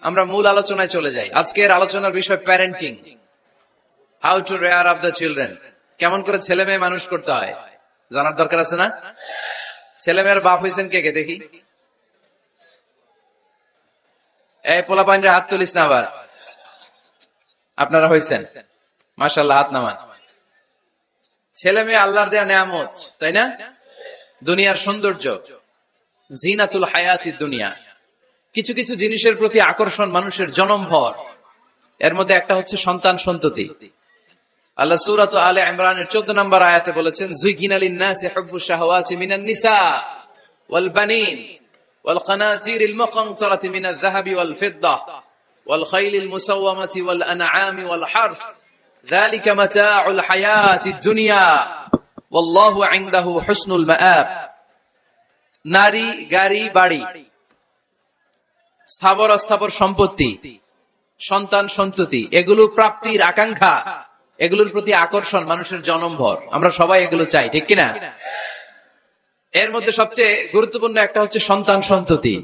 আমরা মূল আলোচনায় চলে যাই। আজকের আলোচনার বিষয় parenting, how to rare up the children. কেমন করে ছেলে মেয়ে মানুষ করতে হয় জানার দরকার আছে না? ছেলে মেয়ের বাপ হয়েছেন কে কে দেখি? এই পোলা পাইনরে হাত তুলিস না আবার। আপনারা হয়েছেন, মাশাআল্লাহ, হাত নামান। ছেলে মেয়ে আল্লাহর দেয়া নেয়ামত, তাই না? দুনিয়ার সৌন্দর্য, জিনাতুল হায়াতি দুনিয়া। কিছু কিছু জিনিসের প্রতি আকর্ষণ মানুষের জনমভর। এর মধ্যে একটা হচ্ছে সন্তান সন্ততি। আল্লাহ সূরা আলে ইমরানের 14 নম্বর আয়াতে বলেছেন, যুইগিনা লিন-নাসি হুব্বুশ শাহাওয়াতি মিনান নিসা ওয়াল বানিন ওয়াল কানাতিরিল মুকানতারাতি মিনাজ যাহাবি ওয়াল ফিদ্দা ওয়াল খাইলিল মুসাওয়ামাতি ওয়াল আনআমি ওয়াল হারস যালিকা মাতাউল হায়াতিদ দুনিয়া ওয়াল্লাহু ইনদাহু হুসনুল মাআব। নারী, গাড়ি, বাড়ি, স্থাবর অস্থাবর সম্পত্তি, সন্তান সন্ততি, এগুলো প্রাপ্তির আকাঙ্ক্ষা, এগুলোর প্রতি আকর্ষণ মানুষের জনমভর। আমরা সবাই এগুলো চাই, ঠিক কিনা? এর মধ্যে সবচেয়ে গুরুত্বপূর্ণ একটা হচ্ছে সন্তান সন্ততি।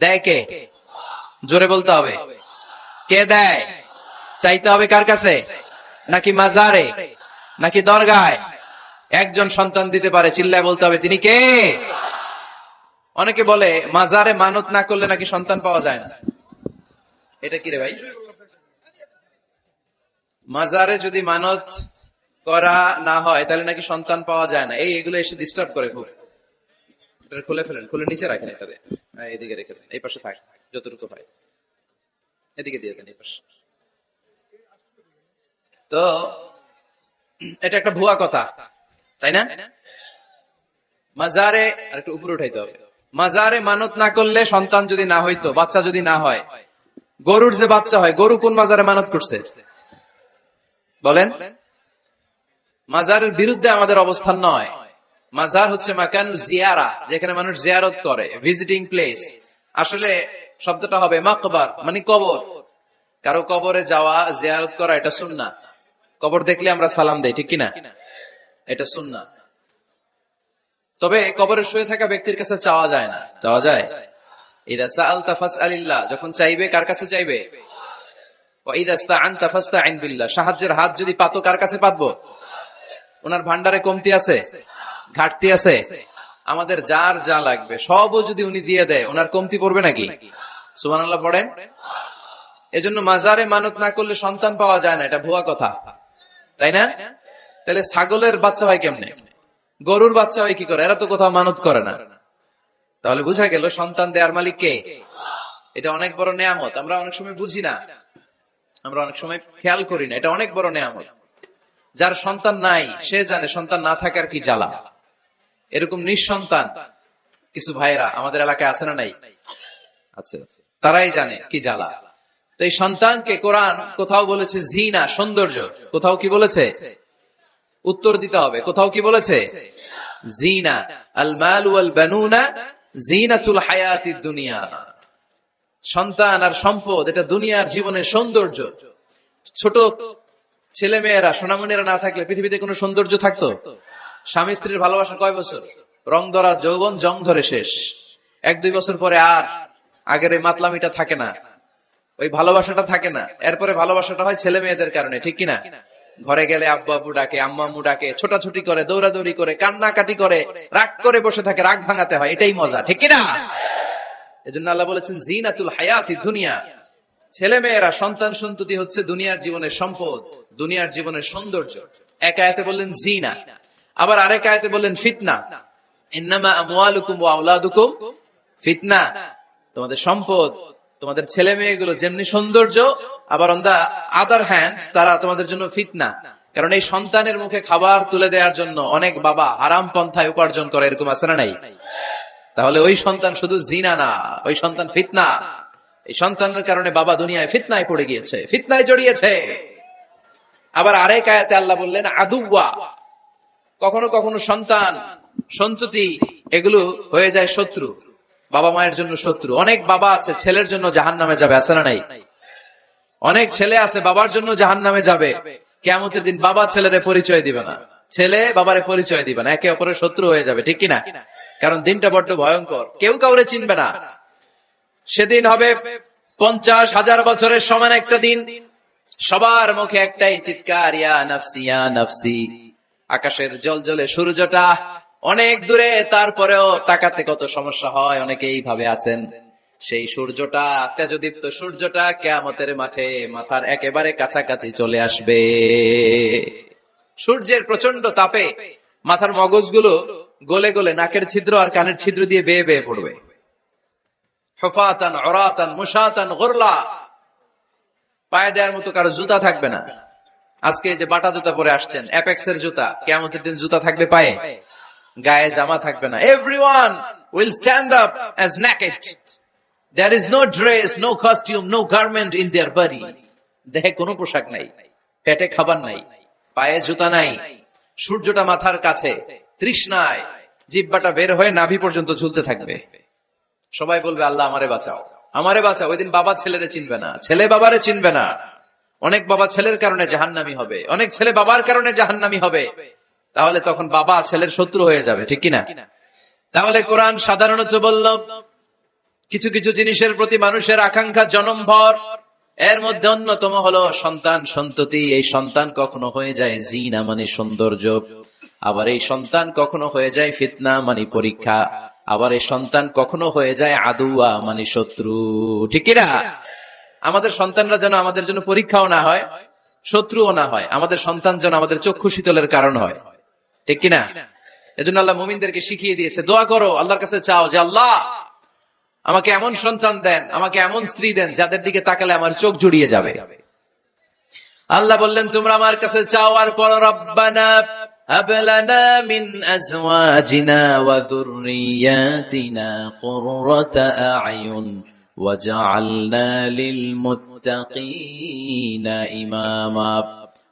দেয় কে? জোরে বলতে হবে, কে দেয়? চাইতে হবে কার কাছে? নাকি মাজারে, নাকি দরগায়? একজন সন্তান দিতে পারে, চিল্লায় বলতে হবে তিনি কে? অনেকে বলে মাজারে মানত না করলে নাকি সন্তান পাওয়া যায় না। এটা কি রে ভাই? মাজারে যদি মানত করা না হয় তাহলে নাকি সন্তান পাওয়া যায় না। এগুলো এসে ডিস্টার্ব করে খুব। এটা খুলে ফেলেন, খুলে নিচে রাখেন। এটাতে এদিকে রেখে দেন, এই পাশে থাক যতটুকু হয়, এদিকে দিয়ে দেন এই পাশে। তো এটা একটা ভুয়া কথা, তাই না? মাজারে আর একটু উপরে উঠাইতে হবে। মাজারে মানত না করলে সন্তান যদি না হইতো, বাচ্চা যদি না হয়, গরুর যে বাচ্চা হয়, গরু কোন মাজারে মানত করছে বলেন? মাজারের বিরুদ্ধে আমাদের অবস্থান নয়। মাজার হচ্ছে মাকানুল জিয়ারা, যেখানে মানুষ জিয়ারত করে, ভিজিটিং প্লেস। আসলে শব্দটা হবে মাকবার, মানে কবর। কারো কবরে যাওয়া, জিয়ারত করা, এটা সুন্নাহ। কবর দেখলে আমরা সালাম দেই, ঠিক কিনা? এটা সুন্নাহ। তবে কবরে শুয়ে থাকা ব্যক্তির কাছে চাওয়া যায় না। চাওয়া যায়? ইদা সাআলতা ফাসআলিল্লাহ, যখন চাইবে কার কাছে চাইবে? ওয়া ইদা ইসতাআনতা ফাসতাইন বিল্লাহ, সাহায্যের হাত যদি পাতো কার কাছে পাতবো? ওনার ভান্ডারে কমতি আছে, ঘাটতি আছে? আমাদের যার যা লাগবে সবও যদি উনি দিয়ে দেয়, ওনার কমতি পড়বে নাকি? সুবহানাল্লাহ পড়েন। এজন্য মাজারে মানত না করলে সন্তান পাওয়া যায় না, এটা ভুয়া কথা, তাই না? তাহলে ছাগলের বাচ্চা হয় কেমনে? গরুর বাচ্চা হয় কি করে? এরা তো কোথাও মানত করে না। তাহলে বুঝা গেল সন্তান দেয়ার মালিক কে? এটা অনেক বড় নেয়ামত। আমরা অনেক সময় বুঝি না, আমরা অনেক সময় খেয়াল করি না। এটা অনেক বড় নেয়ামত। যার সন্তান নাই সে জানে সন্তান না থাকার কি জ্বালা। এরকম নিঃসন্তান কিছু ভাইরা আমাদের এলাকায় আছে না নাই? আছে, তারাই জানে কি জ্বালা। তো এই সন্তানকে কোরআন কোথাও বলেছে জিনা, সৌন্দর্য, কোথাও কি বলেছে? উত্তর দিতে হবে। কোথাও কি বলেছে? জিনা। আল মাল ওয়াল বানুনা জিনাতুল হায়াতিদ দুনিয়া। সন্তান আর সম্পদ এটা দুনিয়ার জীবনের সৌন্দর্য। ছোট ছেলে মেয়েরা, সোনামণিরা না থাকলে পৃথিবীতে কোনো সৌন্দর্য থাকতো? স্বামী স্ত্রীর ভালোবাসা কয় বছর? রং ধরা যৌবন, জং ধরে শেষ। 1-2 বছর পরে আর আগের ওই মাতলামিটা থাকে না, ওই ভালোবাসাটা থাকে না। এরপরে ভালোবাসাটা হয় ছেলে মেয়েদের কারণে, ঠিক কিনা? ঘরে গেলে আব্বু আব্বু ডাকে, আম্মা আম্মু ডাকে, ছোটাছুটি করে, দৌড়াদৌড়ি করে, কান্নাকাটি করে, রাগ করে বসে থাকে, রাগ ভাঙাতে হয়। এটাই মজা, ঠিক কিনা? এজন্য আল্লাহ বলেছেন জিনাতুল হায়াতি দুনিয়া। ছেলে মেয়েরা, সন্তান সন্ততি হচ্ছে দুনিয়ার জীবনের সম্পদ, দুনিয়ার জীবনের সৌন্দর্য। এক আয়াতে বললেন জিনা, আবার আরেক আয়াতে বললেন ফিতনা। ইন্নামা আমওয়ালুকুম ওয়া আওলাদুকুম ফিতনা। তোমাদের সম্পদ, তোমাদের ছেলে মেয়েগুলো যেমনি সৌন্দর্য, আবার অন দা আদার হ্যান্ড তারা তোমাদের জন্য ফিতনা। কারণ এই সন্তানের মুখে খাবার তুলে দেওয়ার জন্য অনেক বাবা হারাম পন্থায় উপার্জন করে, এরকম আছে না নাই? তাহলে ওই সন্তান শুধু জিনা না, ওই সন্তান ফিতনা। এই সন্তানের কারণে বাবা দুনিয়ায় ফিতনায় পড়ে গিয়েছে, ফিতনায় জড়িয়েছে। আবার আরেক আয়াতে আল্লাহ বললেন আদুওয়া। কখনো কখনো সন্তান সন্ততি এগুলো হয়ে যায় শত্রু, বাবা মায়ের জন্য শত্রু। অনেক বাবা আছে ছেলের জন্য জাহান্নামে যাবে, আছে না নাই? অনেক ছেলে আছে বাবার জন্য জাহান্নামে যাবে। কিয়ামতের দিন বাবা ছেলেরে পরিচয় দিবে না, ছেলে বাবারে পরিচয় দিবে না, একে অপরের শত্রু হয়ে যাবে, ঠিক কিনা? কারণ দিনটা বড্ড ভয়ঙ্কর, কেউ কাউরে চিনবে না। সেদিন হবে 50,000 বছরের সমান একটা দিন। সবার মুখে একটাই চিৎকার, ইয়া নাফসি ইয়া নাফসি। আকাশের জ্বলজ্বলে সূর্যটা অনেক দূরে, তারপরেও তাকাতে কত সমস্যা হয়, অনেকে এইভাবে আছেন। সেই সূর্যটা, তেজদীপ্ত সূর্যটা কিয়ামতের মাঠে মাথার একেবারে কাছাকাছি চলে আসবে। সূর্যের প্রচন্ড তাপে মাথার মগজগুলো গলে গলে নাকের ছিদ্র আর কানের ছিদ্র দিয়ে বেয়ে বেয়ে পড়বে। হুফাতান উরাতান মুশাতান গুরলা, পায়ে দেওয়ার মতো কারো জুতা থাকবে না। আজকে যে বাটা জুতা পরে আসছেন, অ্যাপেক্সের জুতা, কিয়ামতের দিন জুতা থাকবে পায়ে, গায়ে জামা থাকবে না। Everyone will stand up as naked. There is no dress, no costume, no garment in their body. দেহে কোনো পোশাক নাই, পেটে খাবার নাই, পায়ে জুতা নাই, সূর্যটা মাথার কাছে, তৃষ্ণায় জিহ্বাটা বের হয়ে নাভি পর্যন্ত ঝুলতে থাকবে। সবাই বলবে, আল্লাহ আমারে বাঁচাও, আমারে বাঁচাও। ওই দিন বাবা ছেলেরে চিনবে না, ছেলে বাবারে চিনবে না। অনেক বাবা ছেলের কারণে জাহান্নামী হবে, অনেক ছেলে বাবার কারণে জাহান্নামী হবে। তাহলে তখন বাবা ছেলের শত্রু হয়ে যাবে, ঠিক কিনা? তাহলে কোরআন সাধারণত বলল, কিছু কিছু জিনিসের প্রতি মানুষের আকাঙ্ক্ষা জনমভর। এর মধ্যে অন্যতম হলো সন্তান সন্ততি। এই সন্তান কখনো হয়ে যায় জিনা মানে সৌন্দর্য, আবার এই সন্তান কখনো হয়ে যায় ফিতনা মানে পরীক্ষা, আবার এই সন্তান কখনো হয়ে যায় আদুয়া মানে শত্রু, ঠিক কিনা? আমাদের সন্তানরা যেন আমাদের জন্য পরীক্ষাও না হয়, শত্রুও না হয়। আমাদের সন্তান যেন আমাদের চক্ষু শীতলের কারণ হয়, ঠিক কিনা? এজন্য আল্লাহ মুমিনদেরকে শিখিয়ে দিয়েছে, দোয়া করো, আল্লাহর কাছে চাও যে আল্লাহ আমাকে এমন সন্তান দেন, আমাকে এমন স্ত্রী দেন যাদের দিকে তাকালে আমার চোখ জুড়িয়ে যাবে। আল্লাহ বললেন, তোমরা আমার কাছে চাও আর পড়ো, রব্বানা হাব লানা মিন আজওয়াজিনা ওয়া যুররিয়াতিনা কুররাতা আ'য়ুন ওয়াজআলনা লিল মুত্তাকিনা ইমামা।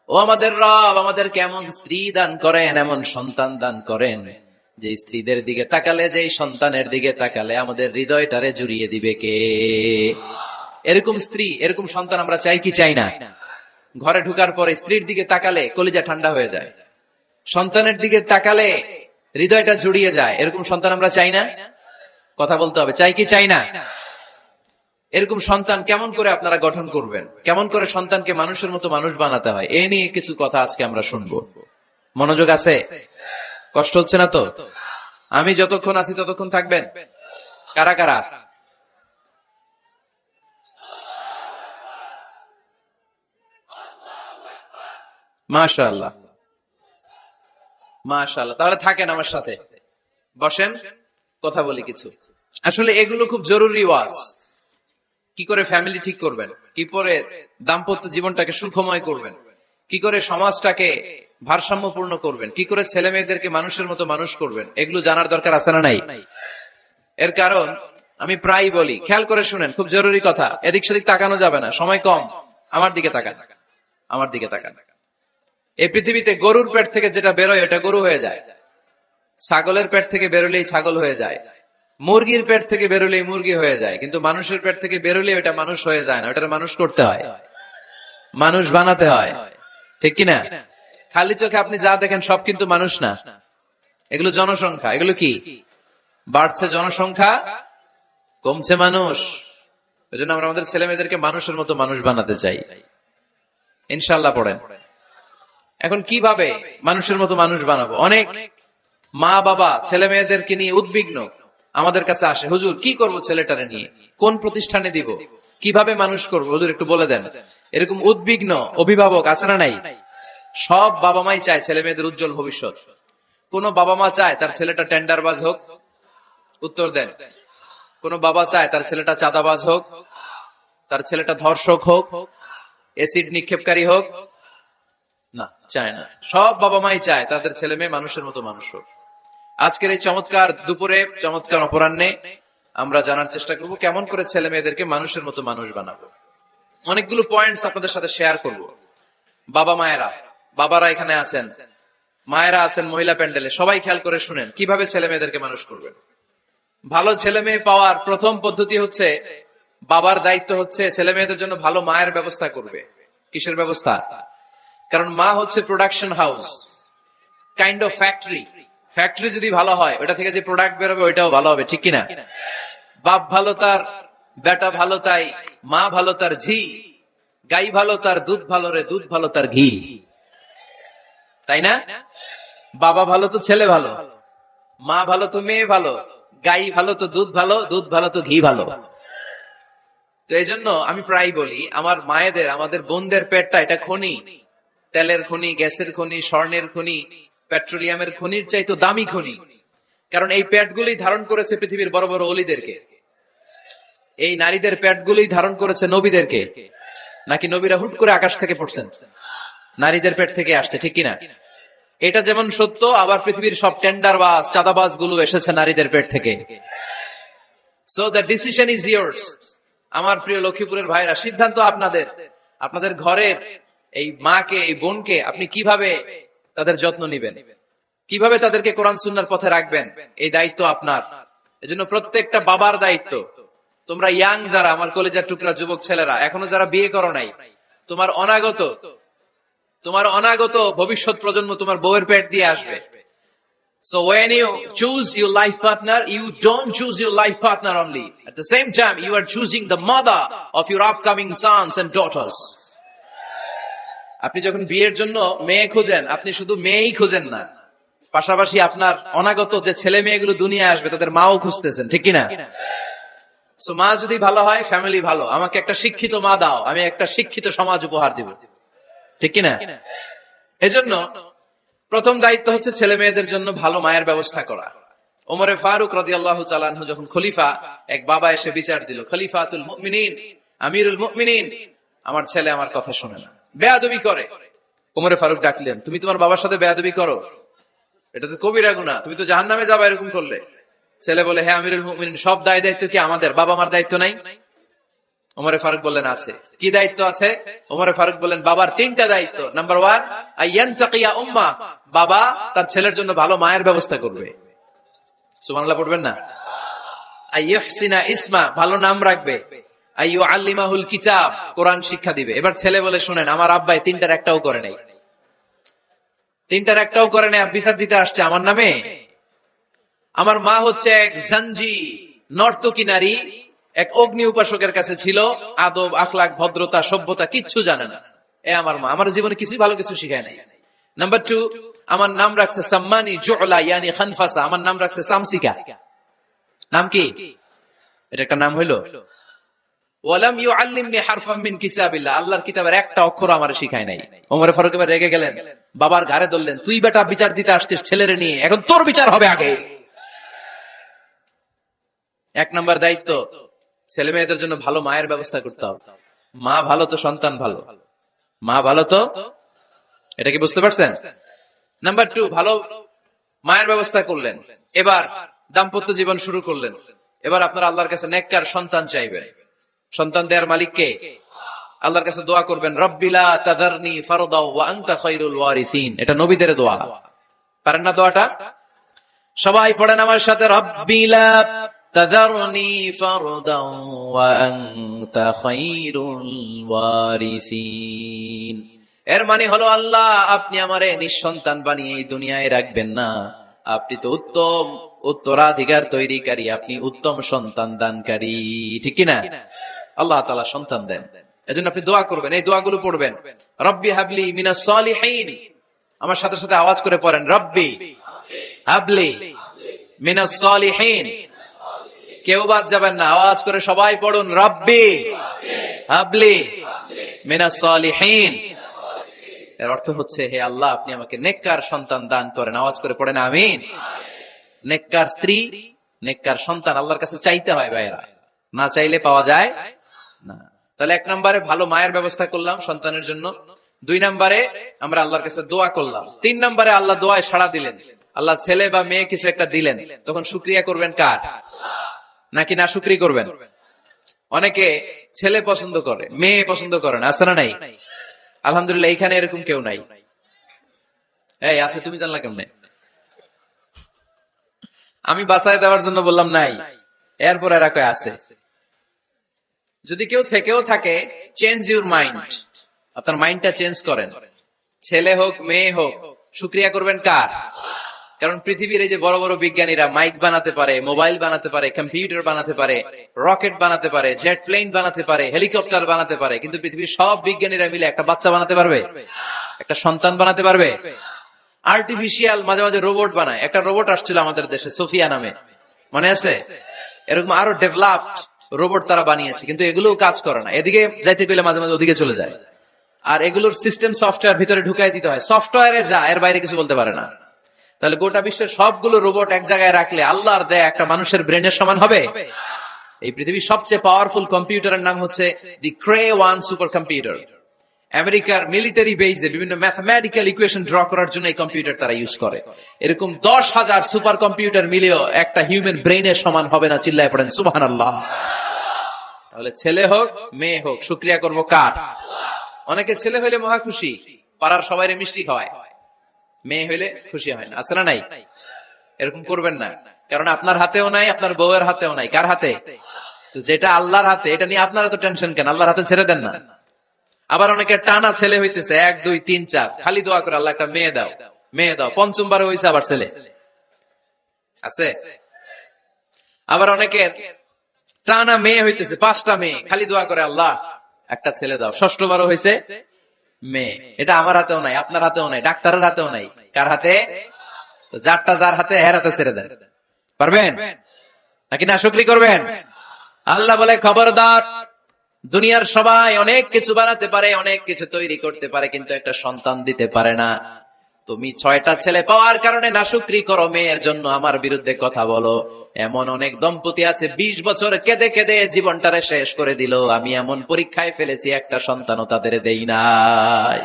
ও আমাদের রব, আমাদেরকে এমন স্ত্রী দান করেন, এমন সন্তান দান করেন যে স্ত্রীদের দিকে তাকালে, যে সন্তানের দিকে তাকালে আমাদের হৃদয়টারে জুড়িয়ে দিবে কে? এরকম স্ত্রী, এরকম সন্তান আমরা চাই কি চাই না? ঘরে ঢুকার পরে স্ত্রীর দিকে তাকালে কলিজা ঠান্ডা হয়ে যায়, সন্তানের দিকে তাকালে হৃদয়টা জুড়িয়ে যায়। এরকম সন্তান আমরা চাই না? কথা বলতে হবে, চাই কি চাই না? এরকম সন্তান কেমন করে আপনারা গঠন করবেন, কেমন করে সন্তানকে মানুষের মতো মানুষ বানাতে হয়, এ নিয়ে কিছু কথা আজকে আমরা শুনবো। মনোযোগ আছে? কষ্ট হচ্ছে না তো? আমি যতক্ষণ আছি ততক্ষণ থাকবেন? কারা কারা? মাশাআল্লাহ, মাশাআল্লাহ। তাহলে থাকেন আমার সাথে, বসেন, কথা বলি কিছু। আসলে এগুলো খুব জরুরি ওয়াজ। কি করে ফ্যামিলি ঠিক করবেন, কি করে দাম্পত্য জীবনটাকে সুখময় করবেন, কি করে সমাজটাকে ভারসাম্যপূর্ণ করবেন, কি করে ছেলে মেয়েদেরকে মানুষের মতো মানুষ করবেন, এগুলো জানার দরকার আছে না নাই? এর কারণ আমি প্রায় বলি, খেয়াল করে শুনেন, খুব জরুরি কথা, এদিক সেদিক তাকানো যাবে না, সময় কম। আমার দিকে তাকান, আমার দিকে তাকান। এই পৃথিবীতে গরুর পেট থেকে যেটা বেরোয় ওটা গরু হয়ে যায়, ছাগলের পেট থেকে বেরোলেই ছাগল হয়ে যায়, মুরগির পেট থেকে বেরোলেই মুরগি হয়ে যায়, কিন্তু মানুষের পেট থেকে বেরোলে ওটা মানুষ হয়ে যায় না, ওটা মানুষ করতে হয়, মানুষ বানাতে হয়, ঠিক কিনা? খালি চোখে আপনি যা দেখেন সব কিন্তু মানুষ না, এগুলো জনসংখ্যা। এগুলো কি? বাড়ছে জনসংখ্যা, কমছে মানুষ। এই জন্য আমরা আমাদের ছেলে মেয়েদেরকে মানুষের মতো মানুষ বানাতে চাই, ইনশাআল্লাহ। পড়েন। এখন কিভাবে মানুষের মতো মানুষ বানাবো? অনেক মা বাবা ছেলে মেয়েদেরকে নিয়ে উদ্বিগ্ন, আমাদের কাছে আসে, হুজুর কি করব ছেলেটারে নিয়ে, কোন প্রতিষ্ঠানে দিব, কিভাবে মানুষ করবো, হুজুর একটু বলে দেন। এরকম উদ্বিগ্ন অভিভাবক আছে না নাই? সব বাবা মাই চায় ছেলে মেয়েদের উজ্জ্বল ভবিষ্যৎ। কোন বাবা মা চায় তার ছেলেটা টেন্ডারবাজ হোক? উত্তর দেন। কোন বাবা চায় তার ছেলেটা চাঁদাবাজ হোক, তার ছেলেটা ধর্ষক হোক, এসিড নিক্ষেপকারী হোক? না, চায় না। সব বাবা মাই চায় তাদের ছেলে মেয়ে মানুষের মতো মানুষ হোক। আজকের এই চমৎকার দুপুরে, চমৎকার অপরাহ্নে আমরা জানার চেষ্টা করব কেমন করে ছেলে মেয়েদেরকে মানুষের মতো মানুষ বানাবো। অনেকগুলো পয়েন্টস আপনাদের সাথে শেয়ার করব। বাবা মায়েরা, বাবারা এখানে আছেন, মায়েরা আছেন মহিলা প্যান্ডেলে, সবাই খেয়াল করে শুনেন কিভাবে ছেলে মেয়েদেরকে মানুষ করবেন। ভালো ছেলে মেয়ে পাওয়ার প্রথম পদ্ধতি হচ্ছে, বাবার দায়িত্ব হচ্ছে ছেলে মেয়েদের জন্য ভালো মায়ের ব্যবস্থা করবে। কিসের ব্যবস্থা? কারণ মা হচ্ছে production house, kind of factory. Factory যদি ভালো হয়, ওটা থেকে যে প্রোডাক্ট বেরোবে ওইটাও ভালো হবে, ঠিক কিনা? বাপ ভালো তার বেটা ভালো তাই, মা ভালো তার ঝি, গাই ভালো তার দুধ ভালো রে, দুধ ভালো তার ঘি। তাই না? বাবা ভালো তো ছেলে ভালো, মা ভালো তো মেয়ে ভালো, গাই ভালো তো দুধ ভালো, দুধ ভালো তো ঘি ভালো। তো এই জন্য আমি প্রায় বলি, আমার মায়েদের, আমাদের বোনদের পেটটা এটা খনি, তেলের খনি, গ্যাসের খনি, স্বর্ণের খনি, পেট্রোলিয়ামের খনির চাইতো দামি খনি। কারণ এই পেটগুলোই ধারণ করেছে পৃথিবীর বড় বড় অলিদেরকে। এই নারীদের পেটগুলোই ধারণ করেছে নবীদেরকে। নাকি নবীরা হুট করে আকাশ থেকে পড়ছেন? নারীদের পেট থেকে আসছে, ঠিক কিনা? এটা যেমন সত্য, আবার পৃথিবীর সব টেন্ডারবাজ, চাঁদাবাজ গুলো এসেছে নারীদের পেট থেকে। So the decision is years. আমার প্রিয় লক্ষ্মীপুরের ভাইরা, সিদ্ধান্ত আপনাদের। আপনাদের ঘরের এই মাকে, এই বোনকে আপনি কিভাবে তাদের যত্ন নিবেন, কিভাবে তাদেরকে কোরআন সুন্নাহর পথে রাখবেন, এই দায়িত্ব আপনার। এজন্য প্রত্যেকটা বাবার দায়িত্ব। তোমরা ইয়াং যারা, আমার কলেজের টুকরা যুবক ছেলেরা, এখনো যারা বিয়ে করো নাই, তোমার অনাগত ভবিষ্যৎ প্রজন্ম তোমার বউয়ের পেট দিয়ে আসবে। So when you choose your life partner, you don't choose your life partner only. At the same time, you are choosing the mother of your upcoming sons and daughters. আপনি যখন বিয়ের জন্য মেয়ে খোঁজেন, আপনি শুধু মেয়েই খোঁজেন না, পাশাপাশি আপনার অনাগত যে ছেলে মেয়েগুলো দুনিয়া আসবে তাদের মাও খুঁজতেছেন, ঠিক কিনা? সো মা যদি ভালো হয়, ফ্যামিলি ভালো। আমাকে একটা শিক্ষিত মা দাও, আমি একটা শিক্ষিত সমাজ উপহার দিব, ঠিক কিনা? এজন্য প্রথম দায়িত্ব হচ্ছে ছেলে মেয়েদের জন্য ভালো মায়ের ব্যবস্থা করা। ওমরে ফারুক রাদিয়াল্লাহু তাআলা আনহু যখন খলিফা, এক বাবা এসে বিচার দিল, খলিফাতুল মুমিনিন, আমিরুল মুমিনিন, আমার ছেলে আমার কথা শুনে না, বেয়াদবি করে। ওমরে ফারুক ডাকলেন, তুমি তোমার বাবার সাথে বেয়াদবি করো? এটা তো কবিরা গুনাহ, তুমি তো জাহান্নামে যাবে এরকম করলে। ছেলে বলে, হ্যাঁ আমিরুল মুমিনিন, সব দায় দায়িত্ব কি আমাদের? বাবা মার দায়িত্ব নাই? ওমরে ফারুক বললেন, আছে। কি দায়িত্ব আছে? ওমরে ফারুক বললেন, বাবার 3টা দায়িত্ব। নাম্বার 1, আইয়ানতাকিয়া উম্মা, বাবা তার ছেলের জন্য ভালো মায়ের ব্যবস্থা করবে। সুবহানাল্লাহ পড়বেন না? আইয়ুহসিনা ইসমা, ভালো নাম রাখবে। আইয়ুআল্লিমাহুল কিতাব, কোরআন শিক্ষা দিবে। এবার ছেলে বলে, শুনেন, আমার আব্বাই 3টার একটাও করে নাই, 3টার একটাও করে নাই, আর বিচার দিতে আসছে আমার নামে। আমার মা হচ্ছে এক জাঞ্জি, নর্তকী নারী, এক অগ্নি উপাসকের কাছে ছিল, আদব, আখলাক, ভদ্রতা, সভ্যতা কিচ্ছু জানে না। আমার মা আমার জীবনে কিছুই ভালো কিছু শিখায় নাই। নাম্বার 2, আমার নাম রাখছে সাম্মানি জুলা, ইয়ানি খানফাসা, আমার নাম রাখছে সামসিকা। নাম কি? এটা একটা নাম হইলো? ওয়ালাম ইউআল্লিমনি হারফাম মিন কিতাবিল্লাহ, আল্লাহর কিতাবের একটা অক্ষর আমারে শিখায় নাই। ওমর ফারুক এবার রেগে গেলেন, বাবার ঘাড়ে ধরলেন, তুই বেটা বিচার দিতে আসছিস ছেলেরে নিয়ে, এখন তোর বিচার হবে আগে। 1 নাম্বার দায়িত্ব, ছেলে মেয়েদের জন্য ভালো মায়ের ব্যবস্থা করতে হবে। মা ভালো তো সন্তান ভালো, মা ভালো তো, এটা কি বুঝতে পারছেন? নাম্বার 2, ভালো মায়ের ব্যবস্থা করলেন, এবার দাম্পত্য জীবন শুরু করলেন। এবার আপনার আল্লাহর কাছে নেককার সন্তান চাইবেন। সন্তান দেওয়ার মালিক কে? আল্লাহর কাছে দোয়া করবেন, রব্বিলা তাযারনি ফারদা ওয়া আনতা খায়রুল ওয়ারিসিন। এটা নবীদের দোয়া, পারেন না দোয়াটা? সবাই পড়েন আমার সাথে, রব্বিলা তাযারনি ফারদা ওয়া আনতা খায়রুল ওয়ারিসিন। এর মানে হলো, আল্লাহ আপনি আমারে নিঃসন্তান বানিয়ে এই দুনিয়ায় রাখবেন না, আপনি তো উত্তম উত্তরাধিকার তৈরিকারী, আপনি উত্তম সন্তান দানকারী, ঠিক কিনা? আল্লাহ তাআলা সন্তান দেন, এজন্য আপনি দোয়া করবেন, এই দোয়াগুলো পড়বেন। রব্বি হাবলি মিনাস সালিহিন, আমার সাথে সাথে আওয়াজ করে পড়েন, রব্বি হাবলি মিনাস সালিহিন। কেউ বাদ যাবেন না, আওয়াজ করে সবাই পড়ুন, রব্বি হাবলি মিনাস সালিহিন। এর অর্থ হচ্ছে, হে আল্লাহ আপনি আমাকে নেককার সন্তান দান করেন। আওয়াজ করে পড়েন আমিন। নেককার স্ত্রী, নেককার সন্তান আল্লাহর কাছে চাইতে হয় ভাইরা, না চাইলে পাওয়া যায় না। তাহলে 1 নম্বরে ভালো মায়ের ব্যবস্থা করলাম সন্তানের জন্য। 2 নম্বরে আমরা আল্লাহর কাছে দোয়া করলাম। 3 নম্বরে আল্লাহ দোয়ায় সাড়া দিলেন, আল্লাহ ছেলে বা মেয়ে কিছু একটা দিলেন, তখন শুকরিয়া করবেন কার? নাকি না শুকরি করবেন? অনেকে ছেলে পছন্দ করে, মেয়ে পছন্দ করে না, আছে না নাই? আলহামদুলিল্লাহ এইখানে এরকম কেউ নাই। এই আছে, তুমি জানলা কেমনে? আমি বাঁচায় দেওয়ার জন্য বললাম নাই, এরপর এরা কয় আছে। যদি কেউ থেকেও থাকে, চেঞ্জ ইউর মাইন্ড, আপনার মাইন্ডটা চেঞ্জ করেন। ছেলে হোক মেয়ে হোক, শুকরিয়া করবেন কার? কারণ পৃথিবীর এই যে বড় বড় বিজ্ঞানীরা মাইক বানাতে পারে, মোবাইল বানাতে পারে, কম্পিউটার বানাতে পারে, রকেট বানাতে পারে, জেট প্লেন বানাতে পারে, হেলিকপ্টার বানাতে পারে, কিন্তু পৃথিবীর সব বিজ্ঞানীরা মিলে একটা বাচ্চা বানাতে পারবে? একটা সন্তান বানাতে পারবে? আর্টিফিশিয়াল মাঝে মাঝে রোবট বানায়। একটা রোবট আসছিল আমাদের দেশে, সোফিয়া নামে, মনে আছে? এরকম আরো ডেভেলপড রোবট তারা বানিয়েছে, কিন্তু এগুলোও কাজ করে না। এদিকে যাইতে গেলে মাঝে মাঝে ওদিকে চলে যায়। আর এগুলোর সিস্টেম সফটওয়্যার ভিতরে ঢুকাই দিতে হয়, সফটওয়্যারে যা, এর বাইরে কিছু বলতে পারে না। তাহলে গোটা বিশ্বের সবগুলো রোবট এক জায়গায় রাখলে আল্লাহর দেয়া একটা মানুষের ব্রেনের সমান হবে? এই পৃথিবীর সবচেয়ে পাওয়ারফুল কম্পিউটারের নাম হচ্ছে দি ক্রে 1 সুপার কম্পিউটার। আমেরিকার মিলিটারি বেজে বিভিন্ন ম্যাথমেটিক্যাল ইকুয়েশন ড্র করার জন্য এই কম্পিউটার তারা ইউজ করে। এরকম 10,000 সুপার কম্পিউটার মিলেও একটা হিউম্যান ব্রেনের সমান হবে না। চিল্লায় পড়েন সুবহানাল্লাহ। তাহলে ছেলে হোক মেয়ে হোক, শুকরিয়া করবো কার? অনেকে ছেলে হইলে মহা খুশি, পাড়ার সবাইরে মিষ্টি খাওয়ায়, মেয়ে হইলে খুশি হয় না। আছে না নাই? এরকম করবেন না, কারণ আপনার হাতেও নাই, আপনার বউয়ের হাতেও নাই। কার হাতে? তো যেটা আল্লাহর হাতে, এটা নিয়ে আপনারা তো টেনশন কেন? আল্লাহর হাতে ছেড়ে দেন না। আবার অনেকে টানা ছেলে হইতেছে 1 2 3 4, খালি দোয়া করে আল্লাহ একটা মেয়ে দাও, মেয়ে দাও। পঞ্চমবার হইছে আবার ছেলে আছে। আবার অনেকে টানা মেয়ে হইতেছে 5টা মেয়ে, খালি দোয়া করে আল্লাহ একটা ছেলে দাও। ষষ্ঠবারও হয়েছে মেয়ে। এটা আমার হাতেও নাই, আপনার হাতেও নাই, ডাক্তারের হাতেও নাই। কার হাতে? তো যারটা যার হাতে, হের হাতে ছেড়ে দেন। পারবেন নাকি না শুকরি করবেন? আল্লাহ বলে খবরদার, দুনিয়ার সবাই অনেক কিছু বানাতে পারে, অনেক কিছু তৈরি করতে পারে, কিন্তু একটা সন্তান দিতে পারে না। তুমি 6টা ছেলে পাওয়ার কারণে নাশুকরি করো, মেয়ের জন্য আমার বিরুদ্ধে কথা বলো। এমন অনেক দম্পতি আছে 20 বছর কেঁদে কেঁদে জীবনটারে শেষ করে দিল। আমি এমন পরীক্ষায় ফেলেছি, একটা সন্তানও তাদের দেই নাই।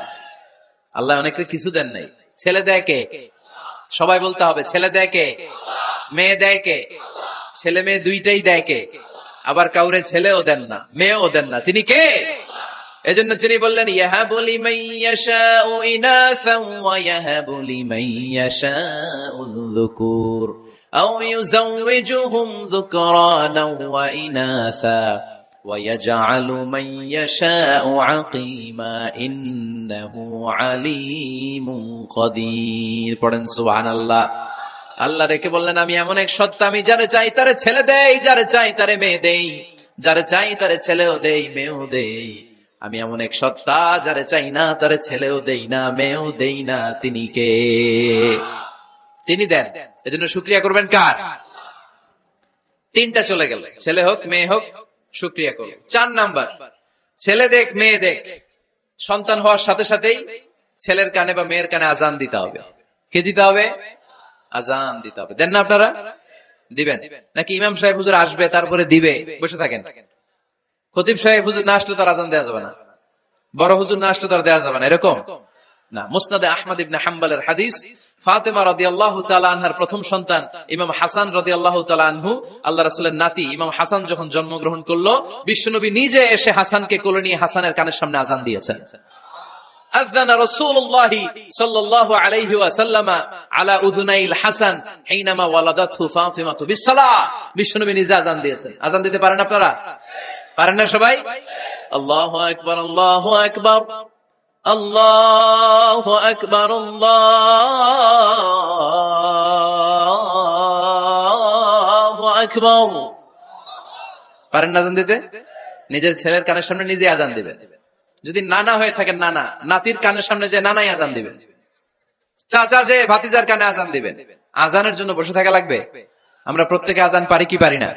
আল্লাহ অনেকে কিছু দেন নাই। ছেলে দেয় কে? সবাই বলতে হবে, ছেলে দেয় কে? মেয়ে দেয় কে? ছেলে মেয়ে দুইটাই দেয় কে? আবার কাউরে ছেলেও দেন না, মেয়েও দেন না। তিনি কে? এজন্য তিনি বললেন, ইয়াহাবু লিমান ইয়াশাউ ইনাসান ওয়া ইয়াহাবু লিমান ইয়াশাউ যুকুর আও ইউযাওয়িজুহুম যুকরানান ওয়া ইনাসা ওয়া ইয়াজআলু মান ইয়াশাউ আকীমা ইন্নাহু আলীমুন কাদির। পড়েন সুবহানাল্লাহ। আল্লাহ রেখে বললেন, আমি এমন এক সত্তা, আমি যারে চাই তারে ছেলে দেই, যারে চাই তারে মেয়ে দেই, যারে চাই তারে ছেলেও দেই, মেয়েও দেই। আমি এমন এক সত্তা, যারে চাই না তারে ছেলেও দেই না, মেয়েও দেই না। তিনি কে? তিনি দেন। এজন্য শুকরিয়া করবেন কার? 3টা চলে গেল, ছেলে হোক মেয়ে হোক, শুকরিয়া করো। 4 নাম্বার, ছেলে দেখ মেয়ে দেখ, সন্তান হওয়ার সাথে সাথেই ছেলের কানে বা মেয়ের কানে আজান দিতে হবে। কে দিতে হবে? আজান দিতে হবে। দেন না আপনারা? দিবেন নাকি ইমাম সাহেব হুজুর আসবে তারপরে দিবে, বসে থাকেন? খতিব সাহেব হুজুর না আসলে তার আজান দেওয়া যাবে না, বড় হুজুর না আসলে তার দেওয়া যাবে না, এরকম না। মুসনাদে আহমদ ইবনে হাম্বলের হাদিস, ফাতেমা রাদিয়াল্লাহু তাআলা আনহার প্রথম সন্তান ইমাম হাসান রাদিয়াল্লাহু তাআলা আনহু, আল্লাহ রাসূলের নাতি ইমাম হাসান যখন জন্মগ্রহণ করলো, বিশ্বনবী নিজে এসে হাসানকে কোলে নিয়ে হাসানের কানের সামনে আজান দিয়েছেন। আযানা রাসূলুল্লাহ সাল্লাল্লাহু আলাইহি ওয়াসাল্লাম আলা উযুনাইল হাসান হিনামা ওয়ালাদাতহু ফাতিমাতু বিসসালাহ। বিশ্বনবী নিজে আজান দিয়েছেন। আজান দিতে পারেন আপনারা? পারেন না সবাই? আল্লাহু আকবার, আল্লাহু আকবার, আল্লাহু আকবার, আল্লাহু আকবার। পারেন না আজান দিতে? নিজের ছেলের কানের সামনে নিজে আজান দিবেন। যদি নানা হয়ে থাকেন, নানা নাতির কানের সামনে যে নানাই আজান দিবেন, চাচা যে ভাতিজার কানে আজান দিবেন। আজানের জন্য বসে থাকা লাগবে? আমরা প্রত্যেকে আজান পারি কি পারি না?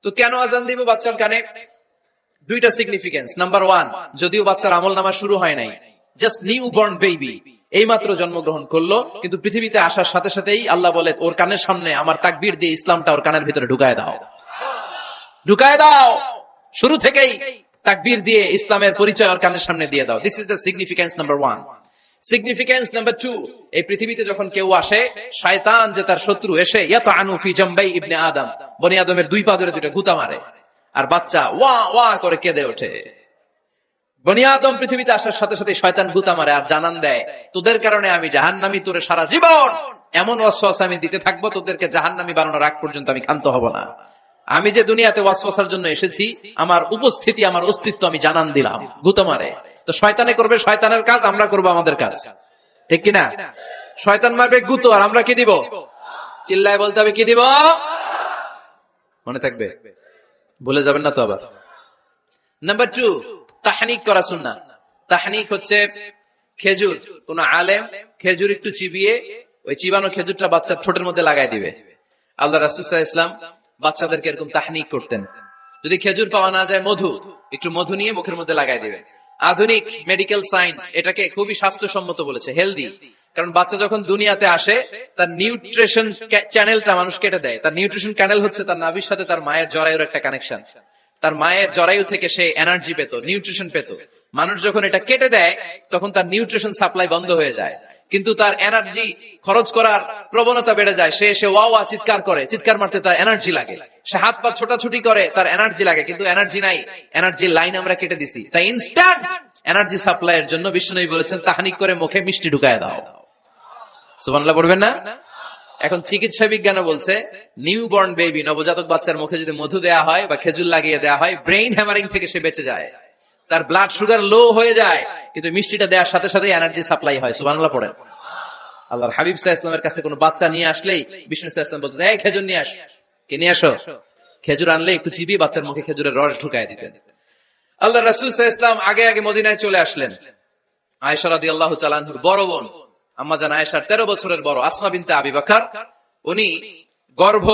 তো কেন আজান দিব বাচ্চার কানে? 2টা সিগনিফিকেন্স। নাম্বার 1, যদিও বাচ্চার আমল নামা শুরু হয় নাই, জাস্ট নিউ বর্ন বেবি, এই মাত্র জন্মগ্রহণ করলো, কিন্তু পৃথিবীতে আসার সাথে সাথেই আল্লাহ বলে, ওর কানের সামনে আমার তাকবীর দিয়ে ইসলামটা ওর কানের ভিতরে ঢুকায় দাও, ঢুকায় দাও। শুরু থেকেই তাকবীর দিয়ে ইসলামের পরিচয় ওর কানের সামনে দিয়ে দাও। This is the significance number 1। Significance number 2, এই পৃথিবীতে যখন কেউ আসে, শয়তান যে তার শত্রু, এসে ইয়াতানু ফি জামবাই ইবনে আদম, বনি আদমের 2 পা ধরে 2টা গুতা মারে, আর বাচ্চা ওয়া ওয়া করে কেঁদে ওঠে। বনি আদম পৃথিবীতে আসার সাথে সাথে শয়তান গুতা মারে আর জানান দেয়, তোদের কারণে আমি জাহান্নামী, তোরে সারা জীবন এমন ওয়াসওয়াসা আমি দিতে থাকবো, তোদেরকে জাহান্নামী বানানোর আগ পর্যন্ত আমি ক্ষান্ত হব না। আমি যে দুনিয়াতে ওয়াসওয়াসার জন্য এসেছি, আমার উপস্থিতি, আমার অস্তিত্ব আমি জানান দিলাম। গুতা মারে। তো শয়তানে করবে শয়তানের কাজ, আমরা করবো আমাদের কাজ, ঠিক কিনা? শয়তান মারবে গুতো, আর আমরা কি দিব? চিল্লায় বলতে হবে কি দিব? মনে থাকবে, ভুলে যাবেন না তো আবার। নাম্বার 2, তাহনিক করা সুন্নাহ। তাহনিক হচ্ছে খেজুর, কোন আলেম খেজুর একটু চিবিয়ে ওই চিবানো খেজুরটা বাচ্চার ঠোঁটের মধ্যে লাগাই দিবে। আল্লাহ রাসূল সাল্লাল্লাহু আলাইহি ওয়াসাল্লাম বাচ্চাদেরকে এরকম তাহনিক করতেন। যদি খেজুর পাওয়া না যায়, একটু মধু নিয়ে মুখের মধ্যে লাগাই দিবে। আধুনিক মেডিকেল সায়েন্স এটাকে খুবই স্বাস্থ্যসম্মত বলেছে, হেলদি। কারণ বাচ্চা যখন দুনিয়াতে আসে, তার নিউট্রিশন চ্যানেলটা মানুষ কেটে দেয়। তার নিউট্রিশন চ্যানেল হচ্ছে তার নাভির সাথে তার মায়ের জরায়ুর একটা কানেকশন। তার মায়ের জরায়ু থেকে সে এনার্জি পেত, নিউট্রিশন পেত। মানুষ যখন এটা কেটে দেয়, তখন তার নিউট্রিশন সাপ্লাই বন্ধ হয়ে যায়, কিন্তু তার এনার্জি খরচ করার প্রবণতা বেড়ে যায়। সে ওয়া চিৎকার করে, চিৎকার মারতে তার এনার্জি লাগে। সে হাত পা ছোটাছুটি করে, তার এনার্জি লাগে, কিন্তু এনার্জি নাই। এনার্জি লাইন আমরা কেটে দিছি, তাই ইনস্ট্যান্ট এনার্জি সাপ্লাইয়ের জন্য বিষ্ণুনবী বলেছেন তাহনিক করে মুখে মিষ্টি ঢুকায় দাও। সুবহানাল্লাহ পড়বেন না? এখন চিকিৎসা বিজ্ঞানে বলছে নিউ বর্ন বেবি, নবজাতক বাচ্চার মুখে যদি মধু দেয়া হয় বা খেজুর লাগিয়ে দেয়া হয়, ব্রেইন হ্যামারিং থেকে সে বেঁচে যায়। তার ব্লাড সুগার লো হয়ে যায়, কিন্তু মিষ্টিটা দেওয়ার সাথে সাথে এনার্জি সাপ্লাই হয়। সুবহানাল্লাহ পড়েন। আল্লাহর হাবিব সাল্লাল্লাহু আলাইহি ওয়াসাল্লামের কাছে কোনো বাচ্চা নিয়ে আসলেই বিষ্ণু সাল্লাল্লাহু আলাইহি ওয়াসাল্লাম বলতেন, এই খেজুর নিয়ে আস। কে নিয়ে আসো? খেজুর আনলে একটু চিবিয়ে বাচ্চার মুখে খেজুরের রস ঢুকায় দিতেন। আল্লাহ রাসূল সাল্লাল্লাহু আলাইহি ওয়াসাল্লাম আগে আগে মদিনায় চলে আসলেন। আয়েশা রাদিয়াল্লাহু তাআলা আনহার বড় বোন, আম্মা জান আয়েশার 13 বছরের বড়, আসমা বিনতে আবি বকর, উনি গর্ভ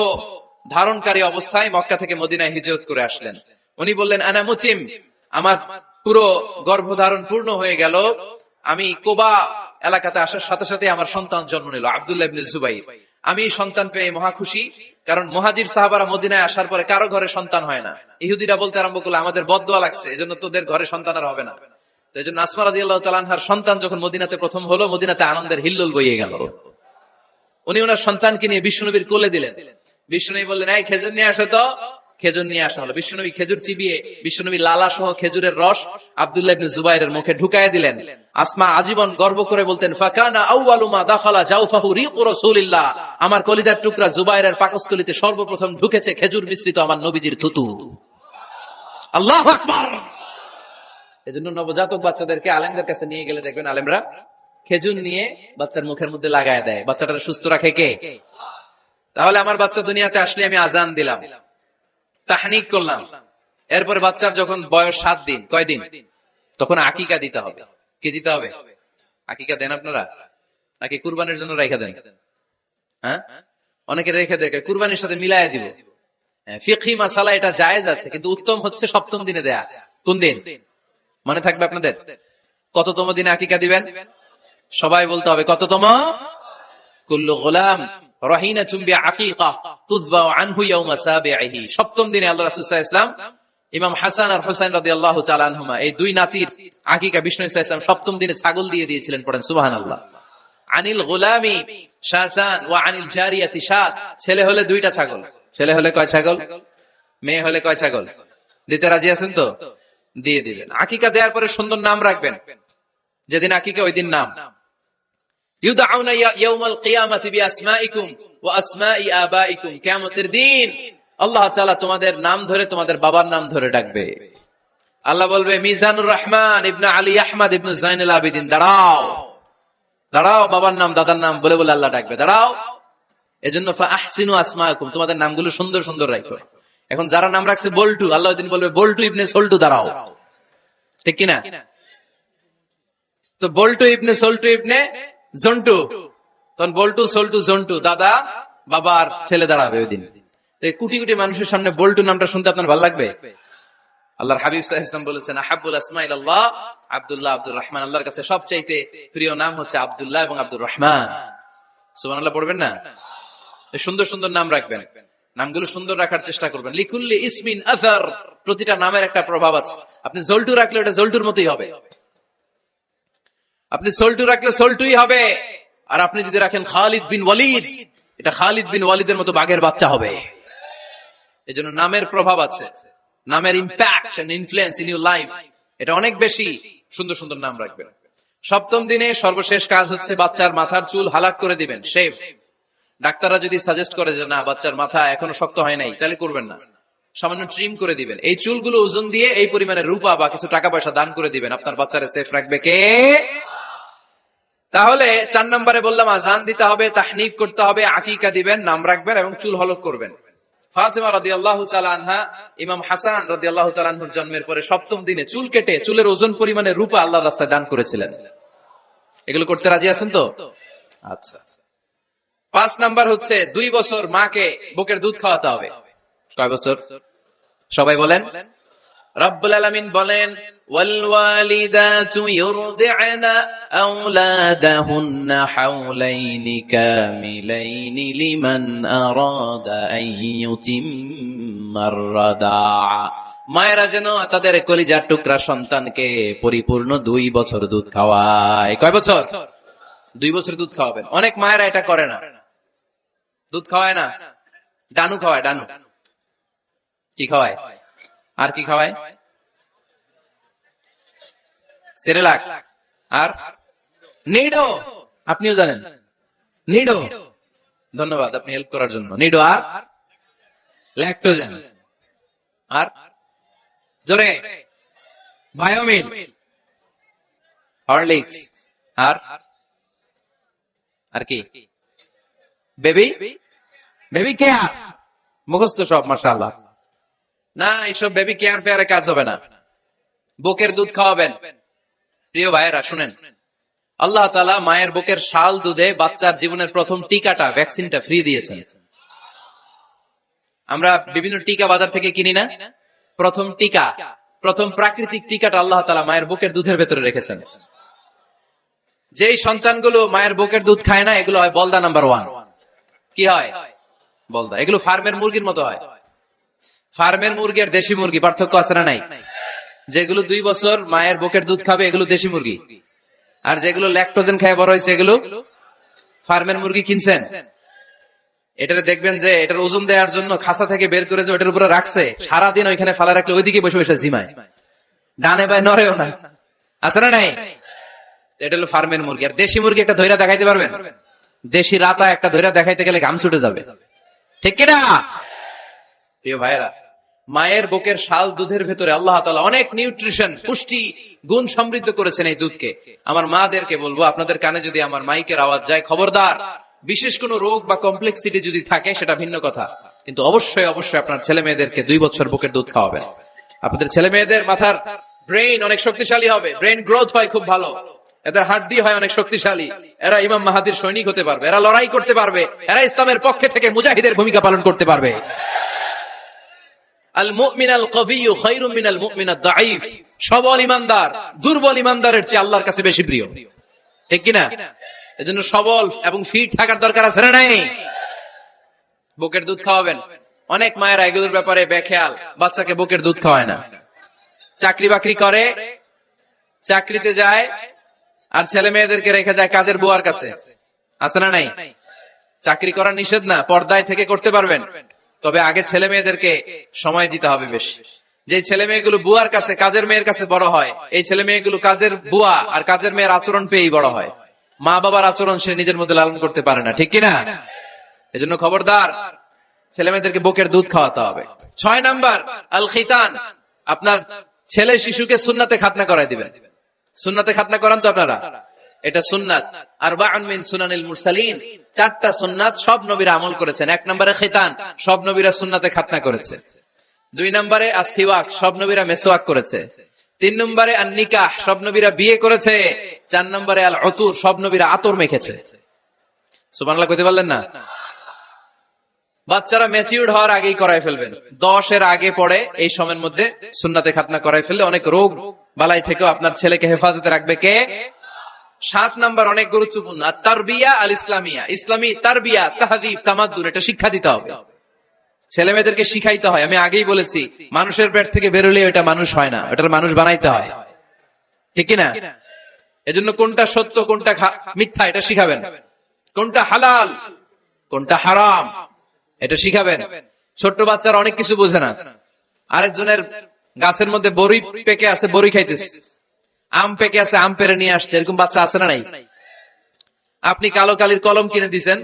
ধারণকারী অবস্থায় মক্কা থেকে মদিনায় হিজরত করে আসলেন। উনি বললেন, আনা মুতিম, আমার পুরো গর্ভধারণ পূর্ণ হয়ে গেল। আমি কোবা এলাকাতে আসার সাথে সাথে আমার সন্তান জন্ম নিল, আব্দুল্লাহ ইবনে জুবাইর। আমি সন্তান পেয়ে মহা খুশি, কারণ মুহাজির সাহাবারা মদিনায় আসার পরে কারো ঘরে সন্তান হয় না। ইহুদিরা বলতে আরম্ভ করলো, আমাদের বদদোয়া লাগছে, এজন্য তোদের ঘরে সন্তান আর হবে না। তো এজন্য আসমা রাদিয়াল্লাহু তাআলা আনহার সন্তান যখন মদিনাতে প্রথম হলো, মদিনাতে আনন্দের হিল্লোল বইয়ে গেল। উনি ওনার সন্তানকে নিয়ে বিশ্বনবীর কোলে দিলেন। বিশ্বনবী বললেন, এই খেজুর নিয়ে আসো তো। খেজুর নিয়ে আসা হলো। বিশ্বনবী খেজুর চিবিয়ে বিশ্বনবী লালা সহ খেজুরের রস আব্দুল্লাহ ইবনে জুবাইরের মুখে ঢুকায় দিলেন। আসমা আজীবন গর্ব করে বলতেন, ফাকানা আউয়ালু মা দাখালা জাওফাহু রিকু রাসূলিল্লাহ, আমার কলিজার টুকরা জুবাইরের পাকস্থলীতে সর্বপ্রথম ঢুকেছে খেজুর মিশ্রিত আমার নবীজির থুতু। আল্লাহু আকবার। এজন্য নবজাতক বাচ্চাদেরকে আলেমদের কাছে নিয়ে গেলে দেখবেন আলেমরা খেজুর নিয়ে বাচ্চার মুখের মধ্যে লাগায় দেয়। বাচ্চাটা সুস্থ রাখে কে? তাহলে আমার বাচ্চা দুনিয়াতে আসলে আমি আজান দিলাম, তাহনিক করলাম, এরপরে বাচ্চার যখন বয়স 7 দিন, কয়দিন, তখন আকিকা দিতে হবে। কি দিতে হবে? আকিকা দেন আপনারা নাকি কুরবানির জন্য রেখে দেন? হ্যাঁ, অনেকে রেখে দেয়, কুরবানির সাথে মিলায় দিব। ফিকহি মাসালা এটা জায়েজ আছে, কিন্তু উত্তম হচ্ছে 7ম দিনে দেয়া। কোন দিন মনে থাকবে আপনাদের? কততম দিনে আকিকা দিবেন? সবাই বলতে হবে কততম? কুল্লু গোলাম রাহিনাতুম বিআকিকা তুযবা আনহু ইয়াওমা সাবিহি। 7ম দিনে আল্লাহ রাসূল সাল্লাল্লাহু আলাইহি ওয়াসাল্লাম ইমাম হাসান আর হুসাইন রাদিয়াল্লাহু তাআলা আনহুমা, এই দুই নাতির আকিকা বিষ্ণু সাল্লাল্লাহু আলাইহি ওয়াসাল্লাম 7ম দিনে ছাগল দিয়ে দিয়েছিলেন। পড়েন সুবহানাল্লাহ। আনিল গোলামি শাতান ওয়া আনিল জারিয়াতি শাত। ছেলে হলে 2টা ছাগল, ছেলে হলে কয় ছাগল, মেয়ে হলে কয় ছাগল? দিতে রাজি আছেন তো? দিয়ে দিবেন। আকিকা দেওয়ার পরে সুন্দর নাম রাখবেন। যেদিন আকিকা ওই দিন নাম ইউদাউনা ইয়াউমাল কিয়ামাতি বিআসমাইকুম ওয়া আসমাই আবাইকুম। কিয়ামতের দিন আল্লাহ তাআলা তোমাদের নাম ধরে তোমাদের বাবার নাম ধরে ডাকবে। আল্লাহ বলবে, মিজানুর রহমান ইবনে আলী আহমদ ইবনে জাইনুল আবিদিন, দাঁড়াও দাঁড়াও, বাবার নাম দাদার নাম বলে বলে আল্লাহ ডাকবে, দাঁড়াও। এজন্য ফাআহসিনু আসমাকুম, তোমাদের নামগুলো সুন্দর সুন্দর রাখো। এখন যারা নাম রাখছে বল্টু, আল্লাহ ওই দিন বলবে, বল্টু ইবনে সল্টু, দাঁড়াও। ঠিক কিনা? তো বল্টু ইবনে সল্টু ইবনে জন্টু, তখন বল্টু সল্টু জন্টু, দাদা বাবার ছেলে দাঁড়াবে ওই দিন। কোটি কোটি মানুষের সামনে বল্টু নামটা শুনতে আপনার ভালো লাগবে? আল্লাহর হাবিব সাল্লাল্লাহু আলাইহি ওয়াসাল্লাম বলেছেন, আহাব্বুল আসমাই ইলাল্লাহ আব্দুল্লাহ আব্দুর রহমান। আল্লাহর কাছে সবচাইতে প্রিয় নাম হচ্ছে আব্দুল্লাহ এবং আব্দুর রহমান। সুবহানাল্লাহ পড়বেন না? সুন্দর সুন্দর নাম রাখবেন, নামগুলো সুন্দর রাখার চেষ্টা করবেন। লিকুল্লি ইসমিন আযার, প্রতিটা নামের একটা প্রভাব আছে। আপনি জল্টু রাখলে ওটা জল্টুর মতোই হবে, আপনি সল্টু রাখলে সল্টুই হবে। আর আপনি যদি রাখেন খালিদ বিন ওয়ালিদ, এটা খালিদ বিন ওয়ালিদের মতো বাঘের বাচ্চা হবে। এজন্য নামের প্রভাব আছে, নামের impact and influence in your life এটা অনেক বেশি। সুন্দর সুন্দর নাম রাখবেন। 7ম দিনে সর্বশেষ কাজ হচ্ছে বাচ্চার মাথার চুল হালাক করে দিবেন, শেভ। ডাক্তাররা যদি সাজেস্ট করে যে না বাচ্চার মাথা এখনো শক্ত হয় নাই, তাহলে করবেন না, সামান্য ট্রিম করে দিবেন। এই চুলগুলো ওজন দিয়ে এই পরিমাণে রূপা বা কিছু টাকা পয়সা দান করে দিবেন। আপনার বাচ্চারে সেফ রাখবে কে? তাহলে 4 নম্বরে বললাম আজান দিতে হবে, তাহনিক করতে হবে, আকিকা দিবেন, নাম রাখবেন এবং চুল হলক করবেন। ফাতিমা রাদিয়াল্লাহু তাআলা আনহা ইমাম হাসান রাদিয়াল্লাহু তাআলা আনহুর জন্মের পরে 7ম দিনে চুল কেটে চুলের ওজন পরিমাণে রূপা আল্লাহর রাস্তায় দান করেছিলেন। এগুলো করতে রাজি আছেন তো? আচ্ছা। 5 নাম্বার হচ্ছে 2 বছর মাকে বুকের দুধ খাওয়াতে হবে। কয় বছর? সবাই বলেন। রব্বুল আলামিন বলেন ওয়াল ওয়ালিদাতু ইউরদি'না আওলাদাহুন্না হাওলাইনি কামিলাইনি লিমান আরাদা আন ইউতিম্মার রাদা'a। মায়েরা যেন তাদের কলিজার টুকরা সন্তানকে পরিপূর্ণ 2 বছর দুধ খাওয়ায়। কয় বছর? 2 বছর দুধ খাওয়াবেন। অনেক মায়েরা এটা করে না, দুধ খাওয়ায় না, ডানু খাওয়ায়। ডানু কি খাওয়ায়? আর কি খাওয়ায়? সেরেলাক আর নিডো। আপনিও জানেন নিডো। ধন্যবাদ আপনি হেল্প করার জন্য। নিডো আর ল্যাকটোজেন আর জোরে বায়োমিল, হরলিক্স আর কি বেবি কেয়ার। মুখস্থ সব মাশাআল্লাহ। না, এইসব বেবি কেয়ার ফেয়ারে কাজ হবে না। বুকের দুধ খাওয়াবেন। প্রিয় ভাইয়েরা শুনেন, আল্লাহ তাআলা মায়ের বুকের শাল দুধে বাচ্চার জীবনের প্রথম টিকাটা, ভ্যাকসিনটা ফ্রি দিয়েছেন। আমরা বিভিন্ন টিকা বাজার থেকে কিনি না? প্রথম টিকা, প্রথম প্রাকৃতিক টিকাটা আল্লাহ তাআলা মায়ের বুকের দুধের ভেতরে রেখেছেন। যেই সন্তানগুলো মায়ের বুকের দুধ খায় না, এগুলো হয় বলদা নাম্বার 1। কি হয়? বলদা। এগুলো ফার্মের মুরগির মতো হয়। ফার্মের মুরগি আর দেশি মুরগি পার্থক্য আছে না নাই? যেগুলো 2 বছর মায়ের বুকের দুধ খাবে এগুলো দেশি মুরগি, আর যেগুলো ল্যাকটোজেন খায় বড় হয়েছে এগুলো ফার্মের মুরগি। কিনছেন? এটারে দেখবেন যে এটার ওজন দেওয়ার জন্য খাসা থেকে বের করে যে ওটার উপরে রাখছে, সারাদিন ওইখানে ফালা রাখলে ওইদিকে বসে বসে জিমায়, ডানে বাই নড়েও না। আছে না নাই? এটা হলো ফার্মের মুরগি। আর দেশি মুরগি একটা ধৈর্য দেখাইতে পারবেন? দেশি রাতা একটা ধৈর্য দেখাইতে গেলে ঘাম ছুটে যাবে, ঠিক কিনা? প্রিয় ভাইয়েরা, মায়ের বুকের শাল দুধের ভেতরে আল্লাহ তাআলা অনেক নিউট্রিশন, পুষ্টি গুণ সমৃদ্ধ করেছেন এই দুধকে। আমার মাদেরকে বলবো, আপনাদের কানে যদি আমার মাইকের আওয়াজ যায়, খবরদার, বিশেষ কোনো রোগ বা কমপ্লেক্সিটি যদি থাকে সেটা ভিন্ন কথা, কিন্তু অবশ্যই আপনার ছেলে মেয়েদেরকে 2 বছর বুকের দুধ খাওয়াবেন। আপনাদের ছেলে মেয়েদের মাথার ব্রেইন অনেক শক্তিশালী হবে, ব্রেইন গ্রোথ হয় খুব ভালো, এদের হাড্ডি হয় অনেক শক্তিশালী, এরা ইমাম মাহাদির সৈনিক হতে পারবে, এরা লড়াই করতে পারবে, এরা ইসলামের পক্ষে থেকে মুজাহিদের ভূমিকা পালন করতে পারবে। আল মুমিন আল কবিয়্যু খায়রুম মিনাল মুমিন আদ দাঈফ। সবল ঈমানদার দুর্বল ঈমানদারের চেয়ে আল্লাহর কাছে বেশি প্রিয়, ঠিক কি না? এজন্য সবল এবং ফিট থাকার দরকার আছে না নাই? বুকের দুধ খাওয়াবেন। অনেক মায়েরা এগুলোর ব্যাপারে বেখেয়াল, বাচ্চাকে বুকের দুধ খাওয়ায় না। চাকরি বাকরি করে, চাকরিতে যায়, আর ছেলে মেয়েদেরকে রেখে যায় কাজের বুয়ার কাছে। আছে না নাই? চাকরি করা নিষেধ না, পর্দায় থেকে করতে পারবেন, তবে আগে ছেলে মেয়েদেরকে সময় দিতে হবে বেশি। যে ছেলে মেয়েগুলো বুয়ার কাছে, কাজের মেয়ের কাছে বড় হয়, এই ছেলে মেয়েগুলো কাজের বুয়া আর কাজের মেয়ের আচরণ পেয়েই বড় হয়। মা বাবার আচরণ সে নিজের মধ্যে লালন করতে পারে না, ঠিক কিনা? এজন্য খবরদার, ছেলে মেয়েদেরকে বুকের দুধ খাওয়াতে হবে। 6 নাম্বার আল খিতান। আপনার ছেলে শিশুকে সুন্নাতে খাতনা করাই দিবেন। সুন্নাতে খাতনা করান তো আপনারা? এটা সুন্নাত। আরবাউন মিন সুনানিল মুরসালিন, 4টা সুন্নাত সব নবীরা আমল করেছেন। 1 নম্বরে খিতান, সব নবীরা সুন্নাতে খাতনা করেছে। 2 নম্বরে আসওয়াক, সব নবীরা মেসওয়াক করেছে। 3 নম্বরে আন নিকাহ, সব নবীরা বিয়ে করেছে। 4 নম্বরে আল উতুর, সব নবীরা আতর মেখেছে। সুবহানাল্লাহ কইতে পারলেন না? বাচ্চারা ম্যাচিউরড হওয়ার আগেই করায় ফেলবেন। 10 এর আগে পড়ে এই সময়ের মধ্যে সুন্নাতে খাতনা করায় ফেললে অনেক রোগ বালাই থেকেও আপনার ছেলেকে হেফাজতে রাখবে কে? 7 নাম্বার অনেক গুরুত্বপূর্ণ, তারবিয়া আল ইসলামিয়া। ইসলামী তারবিয়া, তাহযীব, তামাদ্দুন, এটা শিক্ষা দিতে হবে। ছেলে মেয়েদেরকে শিখাইতে হয়। আমি আগেই বলেছি, মানুষের পেট থেকে বেরোলে এটা মানুষ হয় না, এটার মানুষ বানাইতে হয়, ঠিক কিনা? এজন্য কোনটা সত্য কোনটা মিথ্যা এটা শিখাবেন, কোনটা হালাল কোনটা হারাম এটা শিখাবেন। ছোট্ট বাচ্চারা অনেক কিছু বোঝে না। আরেকজনের গাছের মধ্যে বড়ি পেকে আছে, বড়ি খাইতেছে, আম পেকে আছে, আম পেরে নিয়ে আসছে, এরকম বাচ্চা আছে না নাই? আপনি কালো কালির কলম কিনে দিচ্ছেন,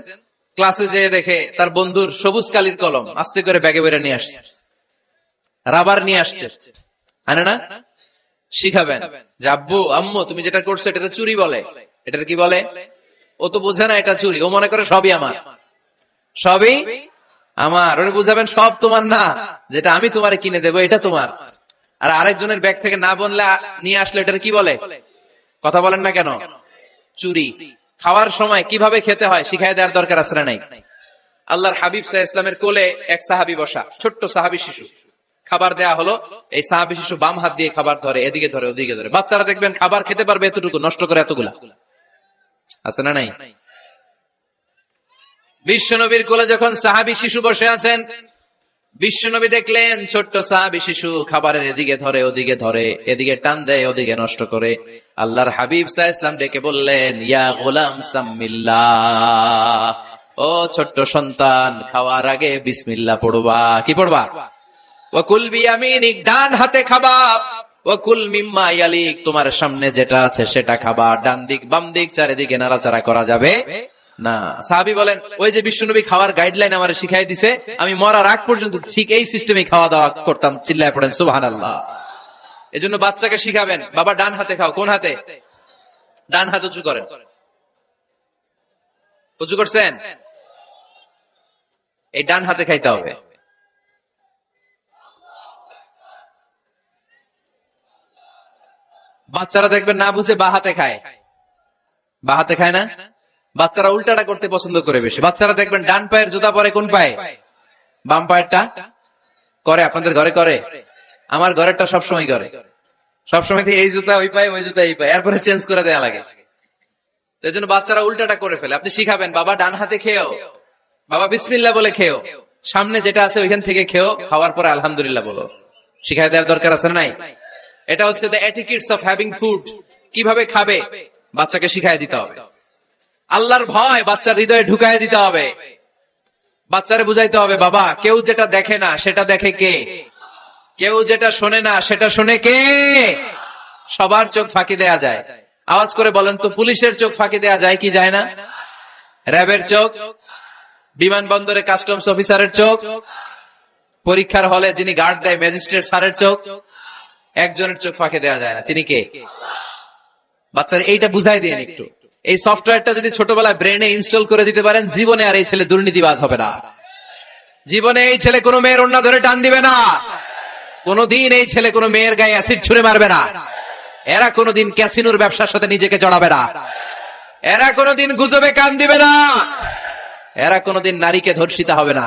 ক্লাসে যেয়ে দেখে তার বন্ধুর সবুজ কালির কলম আস্তে করে ব্যাগে বেরে নিয়ে আসছে, রাবার নিয়ে আসছে, আনে না? শিখাবেন যে আব্বু আম্মু তুমি যেটা করছো এটা চুরি বলে, এটার কি বলে? ও তো বোঝে না এটা চুরি, ও মনে করে সবই আমার, সবই আমার। ওরে বুঝাবেন সব তোমার না, যেটা আমি তোমারে কিনে দেবো এটা তোমার। আর আরেকজনের ব্যাগ থেকে না বললে নিয়ে আসলে এটার কি বলে? কথা বলেন না কেন? চুরি। খাওয়ার সময় কিভাবে খেতে হয় শিখাই দেওয়ার দরকার আছে না নাই? আল্লাহর হাবিব সাল্লাল্লাহু আলাইহি ওয়াসাল্লামের কোলে এক সাহাবী বসা, ছোট্ট সাহাবী শিশু, খাবার দেয়া হলো। এই সাহাবী শিশু বাম হাত দিয়ে খাবার ধরে, এদিকে ধরে ওদিকে ধরে। বাচ্চারা দেখবেন খাবার খেতে পারবে এতটুকু, নষ্ট করে এতগুলা, আছে না নাই? বিশ্বনবীর কোলে যখন সাহাবী শিশু বসে আছেন, বিশ্বনবী দেখলেন ছোট্ট সাহাবী শিশু খাবারের এদিকে ধরে ওদিকে ধরে, এদিকে টান দেয় ওদিকে নষ্ট করে। আল্লাহর হাবিব সাল্লাল্লাহু আলাইহি ওয়াসাল্লাম ডেকে বললেন, ইয়া গোলাম সাম্মিল্লাহ, ও ছোট্ট সন্তান, খাওয়ার আগে বিসমিল্লাহ পড়বা। কি পড়বা? ওয়াকুল বিয়ামিনিক, ডান হাতে খাবা। ওয়াকুল মিম্মা ইয়ালিক, তোমার সামনে যেটা আছে সেটা খাবা। ডান দিক বাম দিক চারিদিকে নাড়াচাড়া করা যাবে না। সাহাবী বলেন, ওই যে বিশ্বনবী খাওয়ার গাইডলাইন আমারে শিখাই দিছে, আমি মরার আগ পর্যন্ত ঠিক এই সিস্টেমে খাওয়া দাওয়া করতাম। চিল্লায় পড়েন সুবহানাল্লাহ। এজন্য বাচ্চাকে শিখাবেন, বাবা ডান হাতে খাও। কোন হাতে? ডান হাত উঁচু করেন। উঁচু করছেন? এই ডান হাতে খাইতে হবে। বাচ্চারা দেখবেন না বুঝে বা হাতে খায়, বা হাতে খায় না। বাচ্চারা উল্টাটা করতে পছন্দ করে বেশি। বাচ্চারা দেখবেন ডান পায়ের জুতা পরে কোন পায়ে? বাম পায়েরটা করে। আপনাদের ঘরে করে? আমার ঘরেরটা সবসময় করে। সবসময় এই জুতা ওই পায়ে, ওই জুতা এই পায়ে, এরপরে চেঞ্জ করে দেয়া লাগে। এই জন্য বাচ্চারা উল্টাটা করে ফেলে। আপনি শিখাবেন, বাবা ডান হাতে খেও, বাবা বিসমিল্লাহ বলে খেও, সামনে যেটা আছে ওইখান থেকে খেও, খাওয়ার পরে আলহামদুলিল্লাহ বলো। শিখাই দেওয়ার দরকার আছে না নাই? এটা হচ্ছে the etiquettes of having food. কিভাবে খাবে বাচ্চাকে শিখাই দিতে হবে। আল্লাহর ভয় বাচ্চার হৃদয়ে ঢুকায় দিতে হবে। বাচ্চারে বুঝাইতে হবে, বাবা কেউ যেটা দেখে না সেটা দেখে কে? কেউ যেটা শোনে না সেটা শোনে কে? সবার চোখ ফাঁকি দেয়া যায়। আওয়াজ করে বলেন তো, পুলিশের চোখ ফাঁকি দেয়া যায় কি যায় না? র্যাবের চোখ, বিমানবন্দরে কাস্টমস অফিসারের চোখ, পরীক্ষার হলে যিনি গার্ড দেয় ম্যাজিস্ট্রেট স্যারের চোখ, একজনের চোখ ফাঁকি দেয়া যায় না। তিনি কে? বাচ্চারা এইটা বুঝাই দিয়ে একটু। এই সফটওয়্যারটা যদি ছোটবেলায় ব্রেনে ইনস্টল করে দিতে পারেন, জীবনে আর এই ছেলে দুর্নীতিবাজ হবে না। জীবনে এই ছেলে কোনো মেয়ের ওড়না ধরে টান দিবে না। কোনদিন এই ছেলে কোনো মেয়ের গায়ে অ্যাসিড ছুঁড়ে মারবে না। এরা কোনদিন ক্যাসিনোর ব্যবসার সাথে নিজেকে জড়াবে না। এরা কোনদিন গুজবে কান দিবে না। এরা কোনদিন নারীকে ধর্ষিতা হবে না।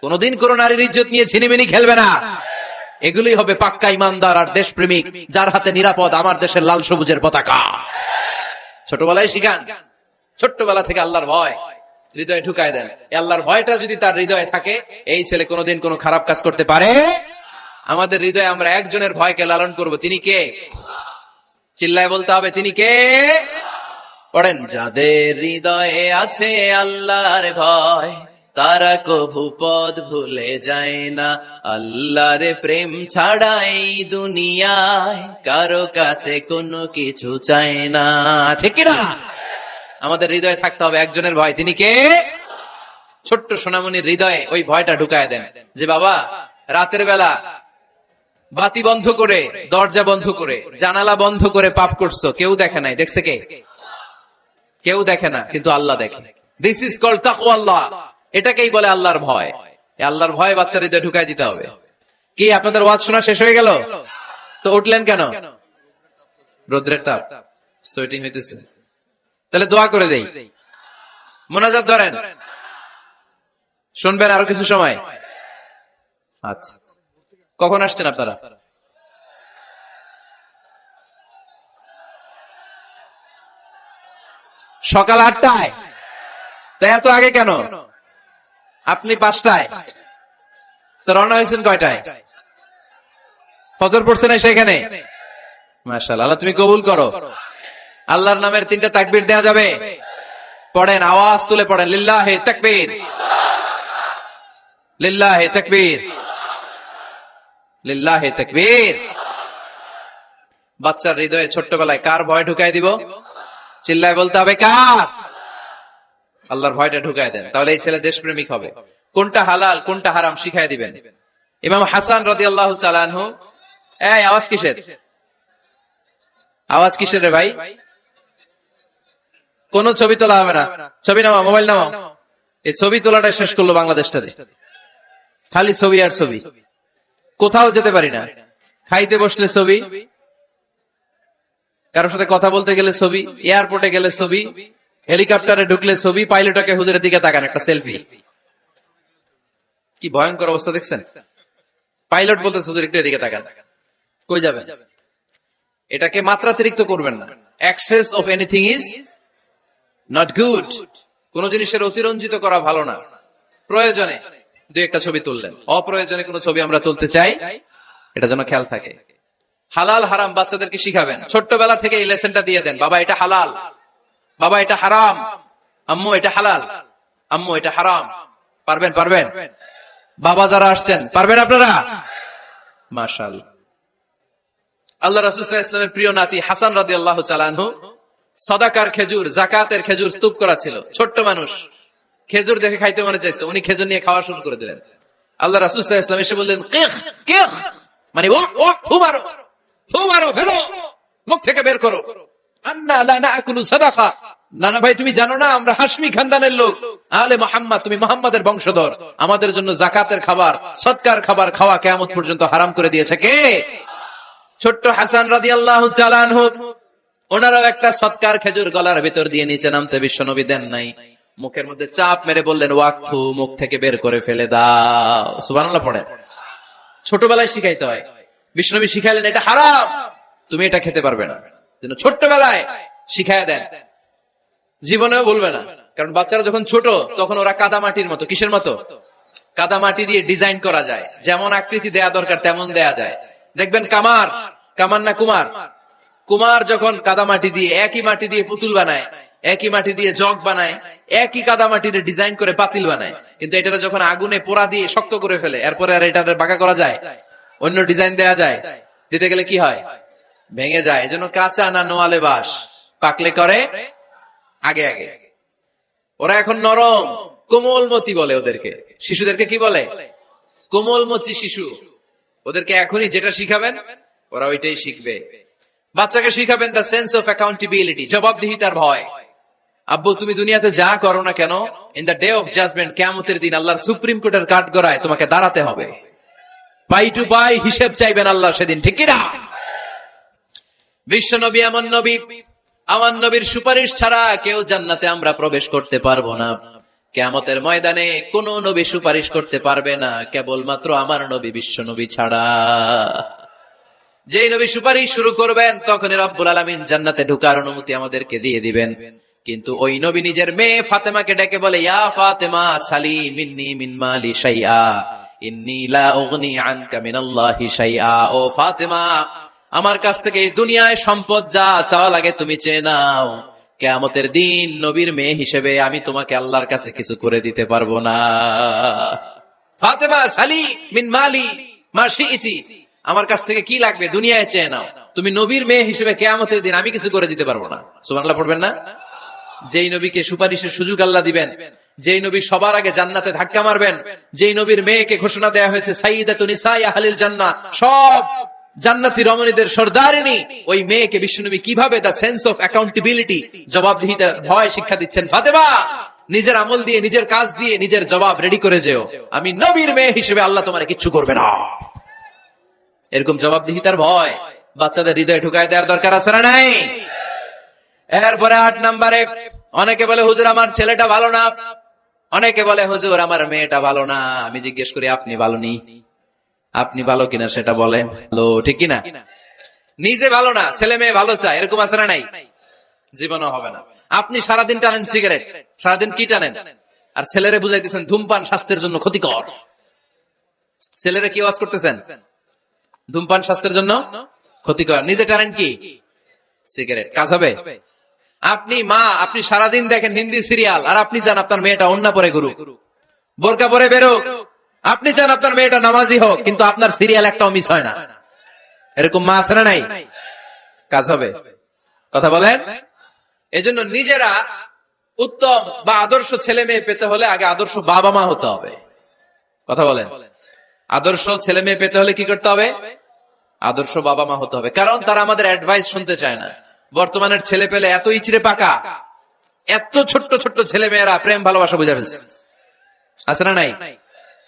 কোনদিন কোন নারীর ইজ্জত নিয়ে ছিনিমিনি খেলবে না। এগুলোই হবে পাক্কা ইমানদার আর দেশপ্রেমিক, যার হাতে নিরাপদ আমার দেশের লাল সবুজের পতাকা। ছোটবেলায় শিখান, ছোট্টবেলা থেকে আল্লাহর ভয় হৃদয়ে ঢুকায় দেন। আল্লাহর ভয়টা যদি তার হৃদয়ে থাকে, এই ছেলে কোনোদিন কোনো খারাপ কাজ করতে পারে। আমাদের হৃদয়ে আমরা একজনের ভয়কে লালন করব। তিনি কে? চিল্লায় বলতে হবে, তিনি কে? পড়েন, যাদের হৃদয়ে আছে আল্লাহর ভয়, তারা কভু পথ ভুলে যায় না। আল্লাহর প্রেম ছাড়া এই দুনিয়ায় কারো কাছে কোনো কিছু চায় না। ঠিক কিনা? আমাদের হৃদয়ে থাকতে হবে একজনের ভয়। তিনি কে? ছোট্ট সোনামণির হৃদয়ে ওই ভয়টা ঢুকায় দেন, যে বাবা রাতের বেলা বাতি বন্ধ করে, দরজা বন্ধ করে, জানালা বন্ধ করে পাপ করছো, কেউ দেখে নাই। দেখছে কে? কেউ দেখে না, কিন্তু আল্লাহ দেখে। দিস ইজ কল্ড তাকওয়াল্লাহ। এটাকেই বলে আল্লাহর ভয়। আল্লাহর ভয় বাচ্চার হৃদয়ে ঢুকাই দিতে হবে। কি আপনাদের ওয়াজ শোনা শেষ হয়ে গেল? তো উঠলেন কেন? রোদ্রের তাপ, সোয়েটিং হইতেছে। তাহলে দোয়া করে দেই, মোনাজাত ধরেন, শুনবেন আরো কিছু সময়। আচ্ছা, কখন আসছেন আপনারা? সকাল 8টায়। তো এত আগে কেন? আপনি 5টায়, তো রওনা হয়েছেন কয়টায়? ফজর পড়ছে না সেখানে? মাশাআল্লাহ, আল্লাহ তুমি কবুল করো। আল্লাহর নামের 3টা তাকবীর দেয়া যাবে? পড়েন, আওয়াজ তুলে পড়েন, লিল্লাহি তাকবীর, লিল্লাহি তাকবীর, লিল্লাহি তাকবীর। বাচ্চার হৃদয়ে ছোট্টবেলায় কার ভয় ঢুকাই দিব? চিল্লায় বলতে হবে, কার? আল্লাহর ভয়টা ঢুকায় দেন, তাহলে এই ছেলে দেশপ্রেমিক হবে। কোনটা হালাল কোনটা হারাম শিখাই দিবেন। ইমাম হাসান রাদিয়াল্লাহু তাআলা আনহু, এই আওয়াজ কিসের? আওয়াজ কিসের রে ভাই? কোন ছবি তোলা হবে না। ছবি নামাও, মোবাইল নামাও। এই ছবি তোলাটা শেষ করলো বাংলাদেশটাতে। খালি ছবি আর ছবি, কোথাও যেতে পারি না। খাইতে বসলে ছবি, কারোর সাথে কথা বলতে গেলে ছবি, এয়ারপোর্টে গেলে ছবি, হেলিকপ্টারে ঢুকলে ছবি, পাইলটকে হুজুরের দিকে তাকান একটা সেলফি। কি ভয়ঙ্কর অবস্থা দেখছেন? পাইলট বলতে হুজুর একটু এদিকে তাকান, কই যাবেন? এটাকে মাত্রাতিরিক্ত করবেন না। Access of anything is not good. কোন জিনিসের অতিরঞ্জিত করা ভালো না। প্রয়োজনে দুই একটা ছবি তুললেন, অপ্রয়োজনে কোন ছবি আমরা তুলতে চাই, এটা যেন খেয়াল থাকে। হালাল হারাম বাচ্চাদেরকে শিখাবেন, ছোট্টবেলা থেকে এই লেসনটা দিয়ে দেন। বাবা এটা হালাল, বাবা এটা হারাম, আম্মু এটা হালাল, আম্মু এটা হারাম। পারবেন? পারবেন? বাবা যারা আসছেন পারবেন আপনারা? মাশাআল্লাহ। আল্লাহ রাসূল সাল্লাল্লাহু আলাইহি ওয়াসাল্লামের প্রিয় নাতি হাসান রাদিয়াল্লাহু তাআলা আনহু সাদাকার খেজুর, যাকাতের খেজুর স্তূপ করা ছিল। ছোট্ট মানুষ, খেজুর দেখে খাইতে মনে চাইছে, উনি খেজুর নিয়ে খাওয়া শুরু করে দিলেন। আল্লাহ রাসূল সাল্লাল্লাহু আলাইহি ওয়াসাল্লাম এসে বললেন, কিখ কিখ, মানে ও ফু মারো, ফু মারো, ফেলো, মুখ থেকে বের করো। আন্না লা নাকুলু সাদাকা, না না ভাই তুমি জানো না আমরা হাশমি খানদানের লোক, আলে মুহাম্মদ, তুমি মুহাম্মাদের বংশধর, আমাদের জন্য যাকাতের খাবার, সদকার খাবার খাওয়া কিয়ামত পর্যন্ত হারাম করে দিয়েছে কে? ছোট্ট হাসান রাদিয়াল্লাহু তাআলা আনহু, ওনারাও একটা সদকার খেজুর গলার ভিতর দিয়ে নিচে নামতে বিশ্বনবী দেন নাই, মুখের মধ্যে চাপ মেরে বললেন ওয়াকফু, মুখ থেকে বের করে ফেলে দাও। সুবহানাল্লাহ পড়েন। ছোটবেলায় শিখাইতে হয়। বিশ্বনবী শিখাইলেন এটা হারাম, তুমি এটা খেতে পারবে না, যেন ছোট্টবেলায় শিখায় দেন, জীবনেও বলবে না। কারণ বাচ্চারা যখন ছোট তখন ওরা কাদা মাটির মতো। কিসের মতো? কাদা মাটি দিয়ে ডিজাইন করা যায়, যেমন আকৃতি দেয়া দরকার তেমন দেয়া যায়। দেখবেন কামার, কামার না কুমার, কুমার যখন কাদা মাটি দিয়ে, একই মাটি দিয়ে পুতুল বানায়, একই মাটি দিয়ে জগ বানায়, একই কাদা মাটি দিয়ে ডিজাইন করে পাতিল বানায়, কিন্তু এটা যখন আগুনে পোড়া দিয়ে শক্ত করে ফেলে, এরপরে আর এটা বাঁকা করা যায়, অন্য ডিজাইন দেয়া যায়, দিতে গেলে কি হয়? ভেঙে যায়। এজন্য কাঁচা না নোয়ালে বাস, পাকলে করে আগে আগে। ওরা এখন নরম, কোমলমতি বলে ওদেরকে। শিশুদেরকে কি বলে? কোমলমতি শিশু। ওদেরকে এখনই যেটা শিখাবেন ওরা ওইটাই শিখবে। বাচ্চাকে শিখাবেন দ্য সেন্স অফ অ্যাকাউন্টেবিলিটি, জবাবদিহিতার ভয়। আব্বু তুমি দুনিয়াতে যা করো না কেন, in the day of judgement, কিয়ামতের দিন আল্লাহর সুপ্রিম কোর্টের কাঠগড়ায় তোমাকে দাঁড়াতে হবে। পাই টু পাই হিসেব চাইবেন আল্লাহ সেদিন, ঠিক কিনা? বিশ্ব নবী এমন নবী, আমার নবীর সুপারিশ ছাড়া কেউ জান্নাতে আমরা প্রবেশ করতে পারবো না। কিয়ামতের ময়দানে কোন নবী সুপারিশ করতে পারবে না, কেবলমাত্র আমার নবী বিশ্ব নবী ছাড়া। যেই নবী সুপারিশ শুরু করবেন তখনই রব্বুল আলামিন জান্নাতে ঢোকার অনুমতি আমাদেরকে দিয়ে দিবেন। কিন্তু ওই নবী নিজের মেয়ে ফাতেমাকে ডেকে বলে, ইয়া ফাতেমা সালি মিন্নি মিন মালি শাইআ ইন্নী লা উগনি আনকা মিনাল্লাহি শাইআ। ও ফাতেমা, আমার কাছ থেকে এই দুনিয়ায় সম্পদ যা চাওয়া লাগে তুমি চেয়ে নাও, কিয়ামতের দিন নবীর মেয়ে হিসেবে আমি তোমাকে আল্লাহর কাছে কিছু করে দিতে পারবো না। ফাতেমা সালি মিন মালি মা শিইতি, আমার কাছ থেকে কি লাগবে দুনিয়ায় চেয়ে নাও, তুমি নবীর মেয়ে হিসেবে কিয়ামতের দিন আমি কিছু করে দিতে পারবো না। সুবহানাল্লাহ পড়বেন না? যেই নবীকে সুপারিশের সুযোগ আল্লাহ দিবেন, যেই নবী সবার আগে জান্নাতে ধাক্কা মারবেন, যেই নবীর মেয়েকে ঘোষণা দেয়া হয়েছে সাইয়্যিদাতুন নিসাই আহলিল জান্নাহ, সব জান্নাতি রমণীদের সর্দারিনী, ওই মেয়েকে বিশ্বনবী কিভাবে দ্য সেন্স অফ অ্যাকাউন্টেবিলিটি, জবাবদিহিতার ভয় শিক্ষা দিচ্ছেন। ফাতেমা, নিজের আমল দিয়ে, নিজের কাজ দিয়ে নিজের জবাব রেডি করে যেও, আমি নবীর মেয়ে হিসেবে আল্লাহ তোমার কিচ্ছু করবে না। এরকম জবাবদিহিতার ভয় বাচ্চাদের হৃদয়ে ঢুকায় দেওয়ার দরকার আছে না নাই? এরপরে 8 নম্বরে, অনেকে বলে হুজুর আমার ছেলেটা ভালো না, অনেকে বলে হুজুর আমার মেয়েটা ভালো না। আমি জিজ্ঞেস করি আপনি ভালো নি? আপনি ভালো কিনা সেটা বলেন, ঠিক কিনা? নিজে ভালো না, ছেলে মেয়ে ভালো চায়, এরকম আছে না নাই? জীবনও হবে না। আপনি সারাদিন টানেন সিগারেট, সারাদিন কি টানেন, আর ছেলেরে বুঝাইতেছেন ধূমপান স্বাস্থ্যের জন্য ক্ষতিকর। ছেলেরে কি ওয়াজ করতেছেন? ধূমপান স্বাস্থ্যের জন্য ক্ষতিকর, নিজে টানেন কি সিগারেট, কাজ হবে? আপনি মা, আপনি সারাদিন দেখেন হিন্দি সিরিয়াল, আর আপনি চান আপনার মেয়েটা ওন্না পরে ঘুরুক, বোরকা পরে বেরোক, আপনি চান আপনার মেয়েটা নামাজি হোক, কিন্তু আপনার সিরিয়াল একটাও মিস হয় না। এরকম মা আছে না নাই? কাজ হবে? কথা বলেন। এজন্য নিজেরা উত্তম বা আদর্শ ছেলে মেয়ে পেতে হলে আগে আদর্শ বাবা মা হতে হবে। কথা বলেন। আদর্শ ছেলে মেয়ে পেতে হলে কি করতে হবে? আদর্শ বাবা মা হতে হবে। কারণ তারা আমাদের অ্যাডভাইস শুনতে চায় না। বর্তমানের ছেলে পেলে এত ইচড়ে পাকা, এত ছোট্ট ছোট্ট ছেলে মেয়েরা প্রেম ভালোবাসা বুঝে ফেলছে, আছে না নাই?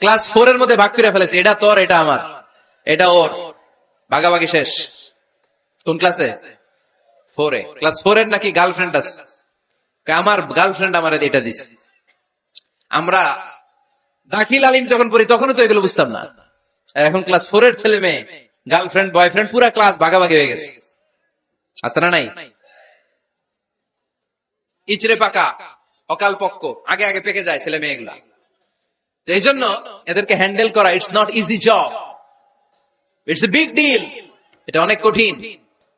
ক্লাস 4 এর মধ্যে ভাগ করে ফেলেছে, এটা তোর, এটা আমার, এটা ওর, ভাগাভাগি শেষ। কোন ক্লাসে? 4 এ। ক্লাস 4 এর নাকি গার্লফ্রেন্ড আছে, আমার গার্লফ্রেন্ড আমার এটা দিছে। আমরা দাখিল আলিম যখন পড়ি তখনও তো এগুলো বুঝতাম না। আর এখন ক্লাস 4 এর ছেলে মেয়ে গার্লফ্রেন্ড বয়ফ্রেন্ড পুরা ক্লাস ভাগাভাগি হয়ে গেছে, আছে না নাই? ইচড়ে পাকা অকাল পক্ক, আগে আগে পেকে যায় ছেলে মেয়েগুলা। তো এই জন্য এদেরকে হ্যান্ডেল করা it's not easy job, it's a big deal. এটা অনেক কঠিন।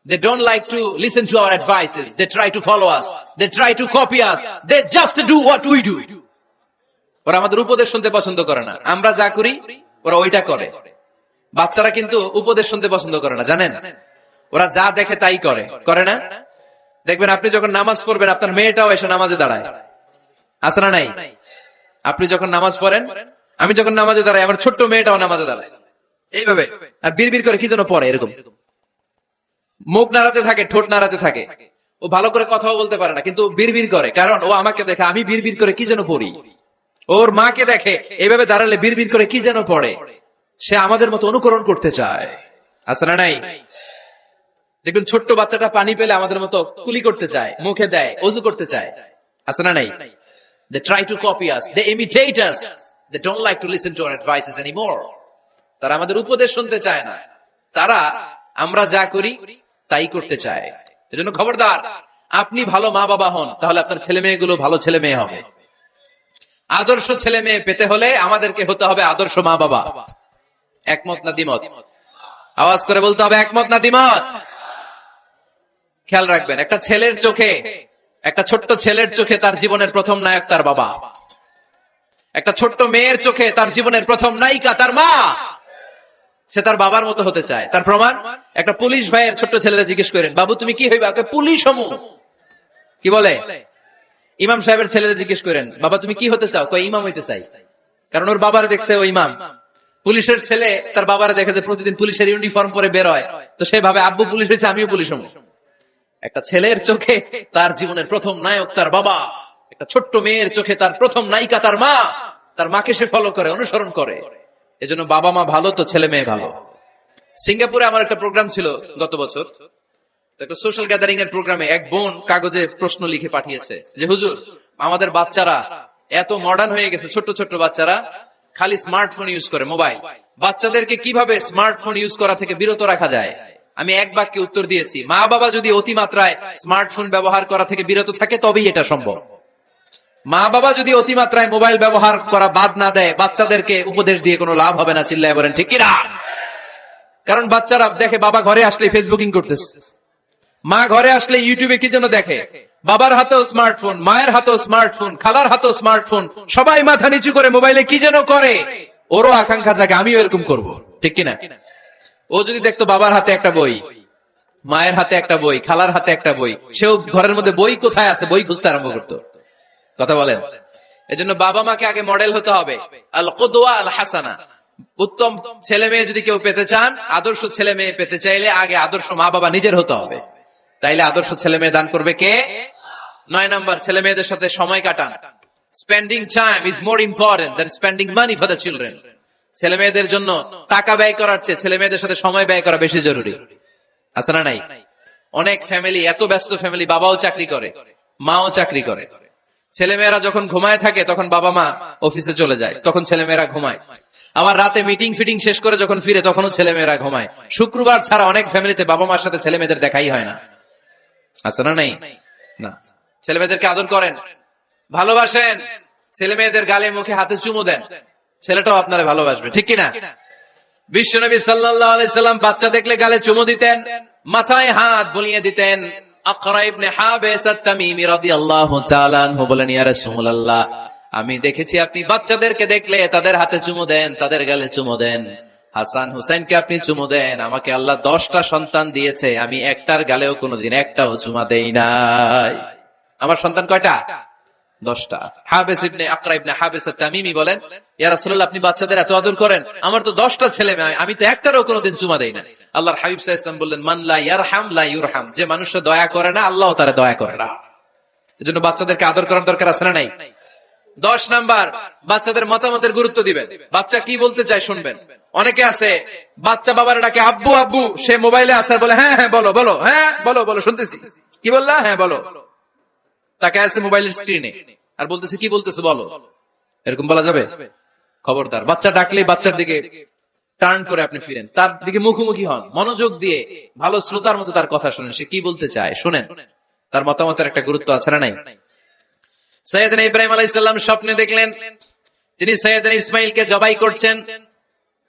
They don't like to listen to our advices. They try to follow us. They try to copy us. They just do what we do. ওরা আমাদের উপদেশ শুনতে পছন্দ করে না, আমরা যা করি ওরা ওইটা করে। বাচ্চারা কিন্তু উপদেশ শুনতে পছন্দ করে না, জানেন? ওরা যা দেখে তাই করে, করে না? দেখবেন আপনি যখন নামাজ পড়বেন আপনার মেয়েটাও এসে নামাজে দাঁড়ায়, আছে না নাই? আপনি যখন নামাজ পড়েন, আমি যখন নামাজে দাঁড়াই, আমার ছোট্ট মেয়েটাও নামাজে দাঁড়ায় এইভাবে, আর বিড়বিড় করে কি যেন পড়ে, এরকম মুখ নাড়াতে থাকে, ঠোঁট নাড়াতে থাকে। ও ভালো করে কথাও বলতে পারে না, কিন্তু বিড়বিড় করে, কারণ ও আমাকে দেখে আমি বিড়বিড় করে কি যেন পড়ি। ওর মাকে দেখে এইভাবে দাঁড়ালে বিড়বিড় করে কি যেন পড়ে। সে আমাদের মতো অনুকরণ করতে চায়, আছে না নাই? দেখবেন ছোট্ট বাচ্চাটা পানি পেলে আমাদের মতো কুলি করতে চায়, মুখে দেয়, ওযু করতে চায়, আছে না নাই? They try to copy us, they imitate us, they don't like to listen to our advices anymore. তারা আমাদের উপদেশ শুনতে চায় না, তারা আমরা যা করি তাই করতে চায়। এজন্য খবরদার, আপনি ভালো মা বাবা হন, তাহলে আপনার ছেলে মেয়েগুলো ভালো ছেলে মেয়ে হবে। আদর্শ ছেলে মেয়ে পেতে হলে আমাদেরকে হতে হবে আদর্শ মা বাবা। একমত না দ্বিমত? আওয়াজ করে বলতে হবে, একমত না দ্বিমত? খেয়াল রাখবেন, একটা ছেলের চোখে, একটা ছোট্ট ছেলের চোখে তার জীবনের প্রথম নায়ক তার বাবা। একটা ছোট্ট মেয়ের চোখে তার জীবনের প্রথম নায়িকা তার মা। সে তার বাবার মতো হতে চায়। তার প্রমাণ, একটা পুলিশ ভাইয়ের ছোট্ট ছেলেরা জিজ্ঞেস করেন, বাবু তুমি কি হইবা? পুলিশ হমু। কি বলে? ইমাম সাহেবের ছেলেরা জিজ্ঞেস করেন, বাবা তুমি কি হতে চাও? কয় ইমাম হইতে চাই। কারণ ওর বাবারে দেখছে ও ইমাম। পুলিশের ছেলে তার বাবারে দেখে যে প্রতিদিন পুলিশের ইউনিফর্ম পরে বের হয়, তো সে ভাবে আব্বু পুলিশ হয়েছে, আমিও পুলিশ হমু। একটা ছেলের চোখে তার জীবনের প্রথম নায়ক তার বাবা, একটা ছোট্ট মেয়ের চোখে তার প্রথম নায়িকা তার মা। তার মাকে সে ফলো করে, অনুসরণ করে। এজন্য বাবা মা ভালো তো ছেলে মেয়ে ভালো। সিঙ্গাপুরে আমার একটা প্রোগ্রাম ছিল গত বছর, একটা সোশ্যাল গ্যাদারিং এর প্রোগ্রামে এক বোন কাগজে প্রশ্ন লিখে পাঠিয়েছে যে হুজুর, আমাদের বাচ্চারা এত মডার্ন হয়ে গেছে, ছোট্ট ছোট্ট বাচ্চারা খালি স্মার্টফোন ইউজ করে, মোবাইল। বাচ্চাদেরকে কিভাবে স্মার্টফোন ইউজ করা থেকে বিরত রাখা যায়? আমি এক বাক্যে উত্তর দিয়েছি, মা বাবা যদি অতিমাত্রায় স্মার্টফোন ব্যবহার করা থেকে বিরত থাকে তবেই এটা সম্ভব। মা বাবা যদি অতিমাত্রায় মোবাইল ব্যবহার করা বাদ না দেয়, বাচ্চাদেরকে উপদেশ দিয়ে কোনো লাভ হবে না। চিল্লায় বলেন ঠিক কিনা? কারণ বাচ্চারা দেখে বাবা ঘরে আসলে ফেসবুকিং করতেছে, মা ঘরে আসলে ইউটিউবে কি যেন দেখে, বাবার হাতেও স্মার্টফোন, মায়ের হাতেও স্মার্টফোন, খালার হাতেও স্মার্টফোন, সবাই মাথা নিচু করে মোবাইলে কি যেন করে। ওরও আকাঙ্ক্ষা জাগে আমিও এরকম করব, ঠিক কিনা? ও যদি দেখতো বাবার হাতে একটা বই, মায়ের হাতে একটা বই, খালার হাতে একটা বই, সেও ঘরের মধ্যে বই কোথায় আছে বই খুঁজতে আরম্ভ করতো। কথা বলেন? এজন্য বাবা মাকে আগে মডেল হতে হবে, আল কুদওয়া আল হাসানা। উত্তম ছেলে মেয়ে যদি কেউ পেতে চান, আদর্শ ছেলে মেয়ে পেতে চাইলে আগে আদর্শ মা বাবা নিজের হতে হবে। তাইলে আদর্শ ছেলে মেয়ে দান করবে কে? 9 নাম্বার, ছেলে মেয়েদের সাথে সময় কাটান। Spending time is more important than spending money for the children. ছেলে মেয়েদের জন্য টাকা ব্যয় করার চেয়ে ছেলে মেয়েদের সাথে সময় ব্যয় করা বেশি জরুরি, আছে না নাই? অনেক ফ্যামিলি, এত ব্যস্ত ফ্যামিলি, বাবাও চাকরি করে, মাও চাকরি করে। ছেলেমেয়েরা যখন ঘুমায় থাকে তখন বাবা মা অফিসে চলে যায়, তখন ছেলেমেয়েরা ঘুমায়। আবার রাতে মিটিং ফিটিং শেষ করে যখন ফিরে তখনও ছেলেমেয়েরা ঘুমায়। শুক্রবার ছাড়া অনেক ফ্যামিলিতে বাবা মার সাথে ছেলে মেয়েদের দেখাই হয় না, আছে না নাই? না। ছেলে মেয়েদেরকে আদর করেন, ভালোবাসেন, ছেলে মেয়েদের গালে মুখে হাতে চুমু দেন, ছেলেটাও আপনারা ভালোবাসবে, ঠিক কিনা? বিশ্বনবী সাল্লাল্লাহু আলাইহি সাল্লাম বাচ্চা দেখলে গালে চুমু দিতেন, মাথায় হাত বুলিয়ে দিতেন। আকরা ইবনে হাবিস আত-তামিমি রাদিয়াল্লাহু তাআলা আনহু বলেন, ইয়া রাসূলুল্লাহ, আমি দেখেছি আপনি বাচ্চাদেরকে দেখলে তাদের হাতে চুমু দেন, তাদের গালে চুমু দেন। হাসান হুসাইনকে আপনি চুমু দেন। আমাকে আল্লাহ 10টা সন্তান দিয়েছে, আমি একটার গালেও কোনোদিন একটাও চুমা দেই নাই। আমার সন্তান কয়টা? 10টা। হাবিস ইবনে আকরা ইবনে হাবিস আত-তামিমি বলেন, ইয়া রাসূলুল্লাহ, আপনি বাচ্চাদের এত আদর করেন, আমার তো 10টা ছেলে মেয়ে, আমি তো একটারও কোনোদিন চুমা দেই না। আল্লাহর হাবিব সাল্লাল্লাহু আলাইহি ওয়াসাল্লাম বললেন, মান লা ইয়ারহাম লা ইউরহাম, যে মানুষে দয়া করে না আল্লাহও তারে দয়া করে না। এজন্য বাচ্চাদেরকে আদর করার দরকার আছে না নাই? 10 নাম্বার, বাচ্চাদের মতামতের গুরুত্ব দিবেন। বাচ্চা কি বলতে চায় শুনবেন। অনেকে আছে বাচ্চা বাবার ডাকে আব্বু আব্বু, সে মোবাইলে আছে আর বলে হ্যাঁ হ্যাঁ বলো বলো, হ্যাঁ বলো বলো শুনতেছি, কি বললা, হ্যাঁ বলো। তাকে আছে মোবাইলের স্ক্রিনে আর বলতেছে কি বলতেছে বলো, এরকম বলা যাবে? খবরদার, বাচ্চা ডাকলে বাচ্চার দিকে টার্ন করে আপনি ফিরেন, তার দিকে মুখোমুখি হন, মনোযোগ দিয়ে ভালো শ্রোতার মতো তার কথা শুনেন, সে কি বলতে চায় শুনেন। তার মতামতের একটা গুরুত্ব আছে না নাই? সৈয়দনা ইব্রাহিম আলাইহিস সালাম স্বপ্নে দেখলেন তিনি সৈয়দনা ইসমাইলকে জবাই করছেন।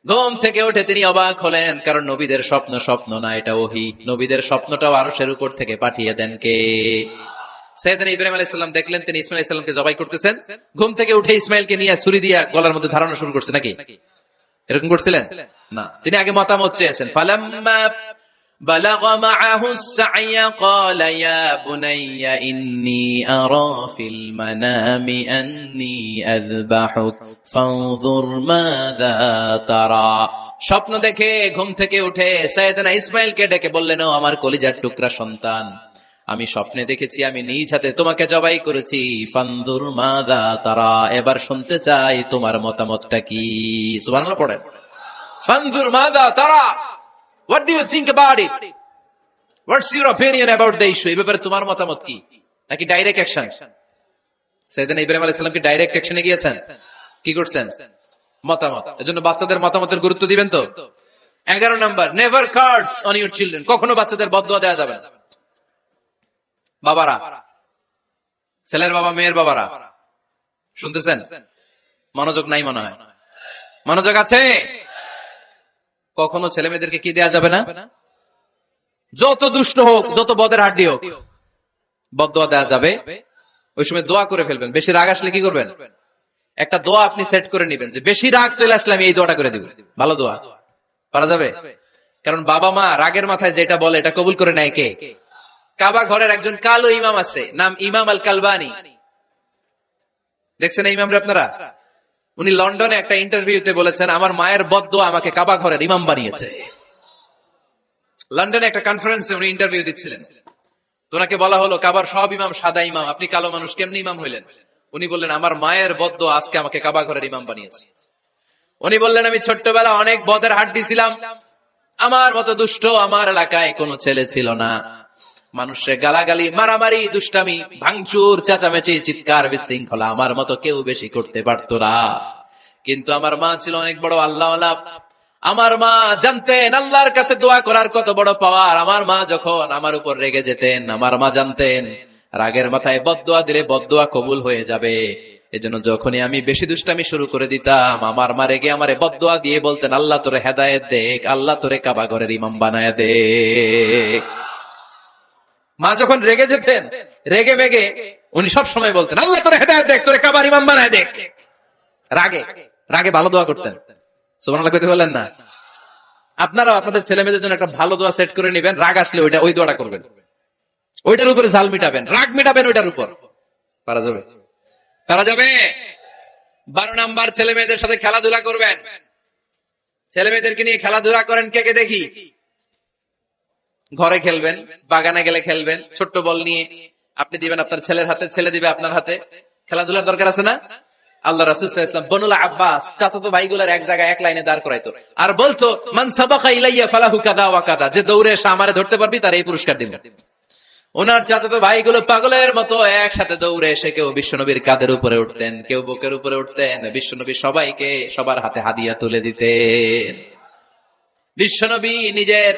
ঘুম থেকে উঠে তিনি অবাক হলেন, কারণ নবীদের স্বপ্ন স্বপ্ন না, এটা ওহী। নবীদের স্বপ্নটাও আরশের উপর থেকে পাঠিয়ে দেন কে? সৈয়দনা ইব্রাহিম আলাইহিস সালাম দেখলেন তিনি ইসমাইল আলাইহিস সালামকে জবাই করতেছেন। ঘুম থেকে উঠে ইসমাইলকে নিয়ে ছুরি দিয়ে গলার মধ্যে ধারণা শুরু করছে নাকি? এরকম করছিলেন না, তিনি আগে মতামত চেয়েছেন। ফালাম্মা বালাগা মাআহুস সা'য়া ক্বালা ইয়া বুনাইয়া ইন্নী আরা ফিল মানামি আন্নী আযবাহুক ফানজুর মাযা তারা। স্বপ্ন দেখে ঘুম থেকে উঠে সাইয়েদনা ইসমাইলকে ডেকে বললেন, ও আমার কলিজার টুকরা সন্তান, আমি স্বপ্নে দেখেছি আমি নিজ হাতে তোমাকে জবাই করেছি। ফানজুর মাযা তারা, এবার শুনতে চাই তোমার মতামতটা কি। সুবহানাল্লাহ পড়েন। ফানজুর মাযা তারা, what do you think about it? What's your opinion about the issue? এই ব্যাপারে তোমার মতামত কি? নাকি ডাইরেক্ট অ্যাকশন? সাইয়েদনা ইব্রাহিম আলাইহিস সালাম কি ডাইরেক্ট অ্যাকশনে গিয়েছেন? কি করছেন? মতামত। এজন্য বাচ্চাদের মতামতের গুরুত্ব দিবেন তো। 11 number, never cards on your children, কখনো বাচ্চাদের বদদুয়া দেওয়া যাবে না। বাবারা, ছেলের বাবা মেয়ের বাবারা শুনতেছেন? মনোযোগ নাই মনে হয়। মনোযোগ আছে? কখনো ছেলে মেয়েদেরকে কি দেয়া যাবে না? যত দুষ্ট হোক, যত বদের হাড্ডি হোক, বদদুয়া দেয়া যাবে। ওই সময় দোয়া করে ফেলবেন। বেশি রাগ আসলে কি করবেন? একটা দোয়া আপনি সেট করে নেবেন যে বেশি রাগ চলে আসলে আমি এই দোয়াটা করে দিব। ভালো দোয়া পারা যাবে? কারণ বাবা মা রাগের মাথায় যেটা বলে এটা কবুল করে নেয় কে? কাবা ঘরের একজন কালো ইমাম আছে, নাম ইমাম আল কালবানি। দেখছেন এই ইমামরা আপনারা? উনি লন্ডনে একটা ইন্টারভিউতে বলেছেন, আমার মায়ের বদদুয়া আমাকে কাবা ঘরের ইমাম বানিয়েছে। লন্ডনে একটা কনফারেন্সে উনি ইন্টারভিউ দিচ্ছিলেন। ওনাকে বলা হলো, কাবার সব ইমাম সাদা ইমাম, আপনি কালো মানুষ, কেমনি ইমাম হইলেন? উনি বললেন, আমার মায়ের বদদুয়া আজকে আমাকে কাবা ঘরের ইমাম বানিয়েছে। উনি বললেন, আমি ছোট্টবেলা অনেক বদের হাড্ডি ছিলাম, আমার মতো দুষ্ট আমার এলাকায় কোনো ছেলে ছিল না। মানুষের গালাগালি, মারামারি, দুষ্টামি, ভাঙচুর, চেঁচামেচি, চিৎকার, বিশৃঙ্খলা আমার মতো কেউ বেশি করতে পারতো না। কিন্তু আমার মা ছিল অনেক বড় আল্লাহওয়ালা। আমার মা জানতেন আল্লাহর কাছে দোয়া করার কত বড় পাওয়ার। আমার মা যখন আমার উপর রেগে যেতেন, আমার মা জানতেন রাগের মাথায় বদদুয়া দিলে বদদুয়া কবুল হয়ে যাবে। এজন্য যখনই আমি বেশি দুষ্টামি শুরু করে দিতাম, আমার মা রেগে আমারে বদদুয়া দিয়ে বলতেন, আল্লাহ তোরে হেদায়েত দেখ, আল্লাহ তোরে কাবা ঘরের ইমাম বানায় দে। মা যখন রেগে যেতেন, রেগে মেগে উনি সব সময় বলতেন, আল্লাহ তোরে হেদায়েত দেখ, তোরে কাবার ইমাম বানায় দেখ। রাগে রাগে ভালো দোয়া করতেন। সুবহানাল্লাহ কইতে বললেন না? আপনারাও আপনাদের ছেলে মেয়েদের জন্য একটা ভালো দোয়া সেট করে নেবেন। রাগ আসলে ওই দোয়াটা করবেন, ওইটার উপরে জাল মিটাবেন, রাগ মিটাবেন ওইটার উপর। পারা যাবে? পারা যাবে? 12 নাম্বার, ছেলে মেয়েদের সাথে খেলাধুলা করবেন। ছেলে মেয়েদেরকে নিয়ে খেলাধুলা করেন, কে কে দেখি। ঘরে খেলবেন, বাগানে গেলে খেলবেন, ছোট্ট বল নিয়ে আপনি দিবেন আপনার ছেলের হাতে, ছেলে দিবে আপনার হাতে। খেলাধুলার দরকার আছে না? আল্লাহ রাসূল সাল্লাল্লাহু আলাইহি ওয়াসাল্লাম বনুল আব্বাস চাচাতো ভাইগুলোর এক জায়গায় এক লাইনে দাঁড় করাইতো আর বলতো, মান সাবাকা ইলাইয়া ফালাহু কাদা ওয়া কাদা, যে দৌড়ে এসে আমারে ধরতে পারবি তার এই পুরস্কার দিব। ওনার চাচাতো ভাইগুলো পাগলের মতো একসাথে দৌড়ে এসে কেউ বিশ্বনবীর কাঁধের উপরে উঠতেন, কেউ বুকের উপরে উঠতেন। বিশ্বনবী সবাইকে সবার হাতে হাদিয়া তুলে দিতেন। বিশ্বনবী নিজের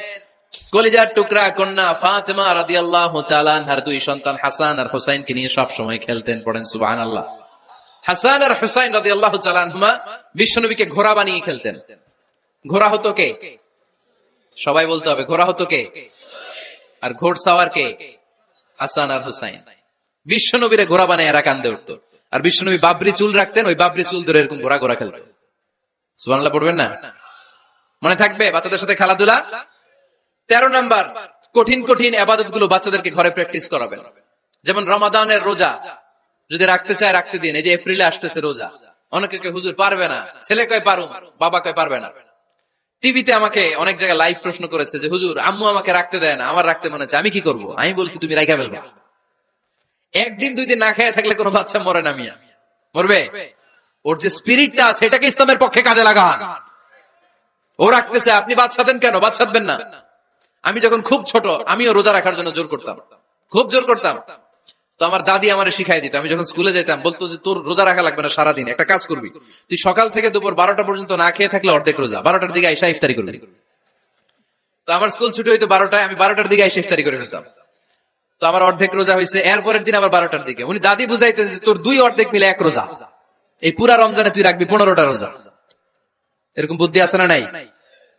কলিজার টুকরা কন্যা ফাতেমা রাদিয়াল্লাহু তাআলা আনহার 2 সন্তান হাসান আর হুসাইনকে নিয়ে সব সময় খেলতেন। পড়েন সুবহানাল্লাহ। হাসান আর হুসাইন রাদিয়াল্লাহু তাআলা আনহুমা বিশ্বনবীকে ঘোড়া বানিয়ে খেলতেন। ঘোড়া হতো কে? সবাই বলতে হবে, ঘোড়া হতো কে? আর ঘোড়সাওয়ার কে? হাসান আর হুসাইন। বিশ্বনবীরে ঘোড়া বানিয়ে এরা কান্দে উঠতো। আর বিশ্বনবী বাবরি চুল রাখতেন, ওই বাবরি চুল ধরে এরকম ঘোড়া ঘোড়া খেলতো। সুবহানাল্লাহ পড়বেন না? মনে থাকবে বাচ্চাদের সাথে খেলাধুলা। 13 নাম্বার, কঠিন কঠিন ইবাদত গুলো বাচ্চাদেরকে ঘরে প্র্যাকটিস করাবেন। যেমন রমাদানের রোজা যদি রাখতে চায় রাখতে দিন। এই যে এপ্রিলে আসতেছে রোজা, অনেকে হুজুর পারবে না, ছেলে কয় পারুম, বাবা কয় পারবে না। টিভিতে আমাকে অনেক জায়গায় লাইভ প্রশ্ন করেছে যে হুজুর আম্মু আমাকে রাখতে দেয় না, আমার রাখতে মনে হচ্ছে, আমি কি করব? আমি বলছি তুমি রাইখা ফেলবা। একদিন 2 দিন না খেয়ে থাকলে কোনো বাচ্চা মরে না মিয়া, মরবে? ওর যে স্পিরিটটা আছে এটাকে ইসলামের পক্ষে কাজে লাগান। ও রাখতে চায়, আপনি বাদ সাধেন কেন? বাদ সাধবেন না। আমি যখন খুব ছোট, আমিও রোজা রাখার জন্য জোর করতাম, খুব জোর করতাম। তো আমার দাদি আমারে শিখাই দিত। আমি যখন স্কুলে যেতাম বলতো যে তোর রোজা রাখা লাগবে না, সারাদিন একটা কাজ করবি, তুই সকাল থেকে দুপুর 12টা পর্যন্ত না খেয়ে থাকলে অর্ধেক রোজা, 12টার দিকে আইসা ইফতারি করবি। তো আমার স্কুল ছুটি হইতো 12টায়, আমি 12টার দিকে আইসা ইফতারি করে ফেলতাম। তো আমার অর্ধেক রোজা হয়েছে। এরপরের দিন আবার 12টার দিকে উনি দাদি বুঝাইতে যে তোর 2 অর্ধেক মিলে 1 রোজা, এই পুরা রমজানে তুই রাখবি 15টা রোজা। এরকম বুদ্ধি আছে না নাই?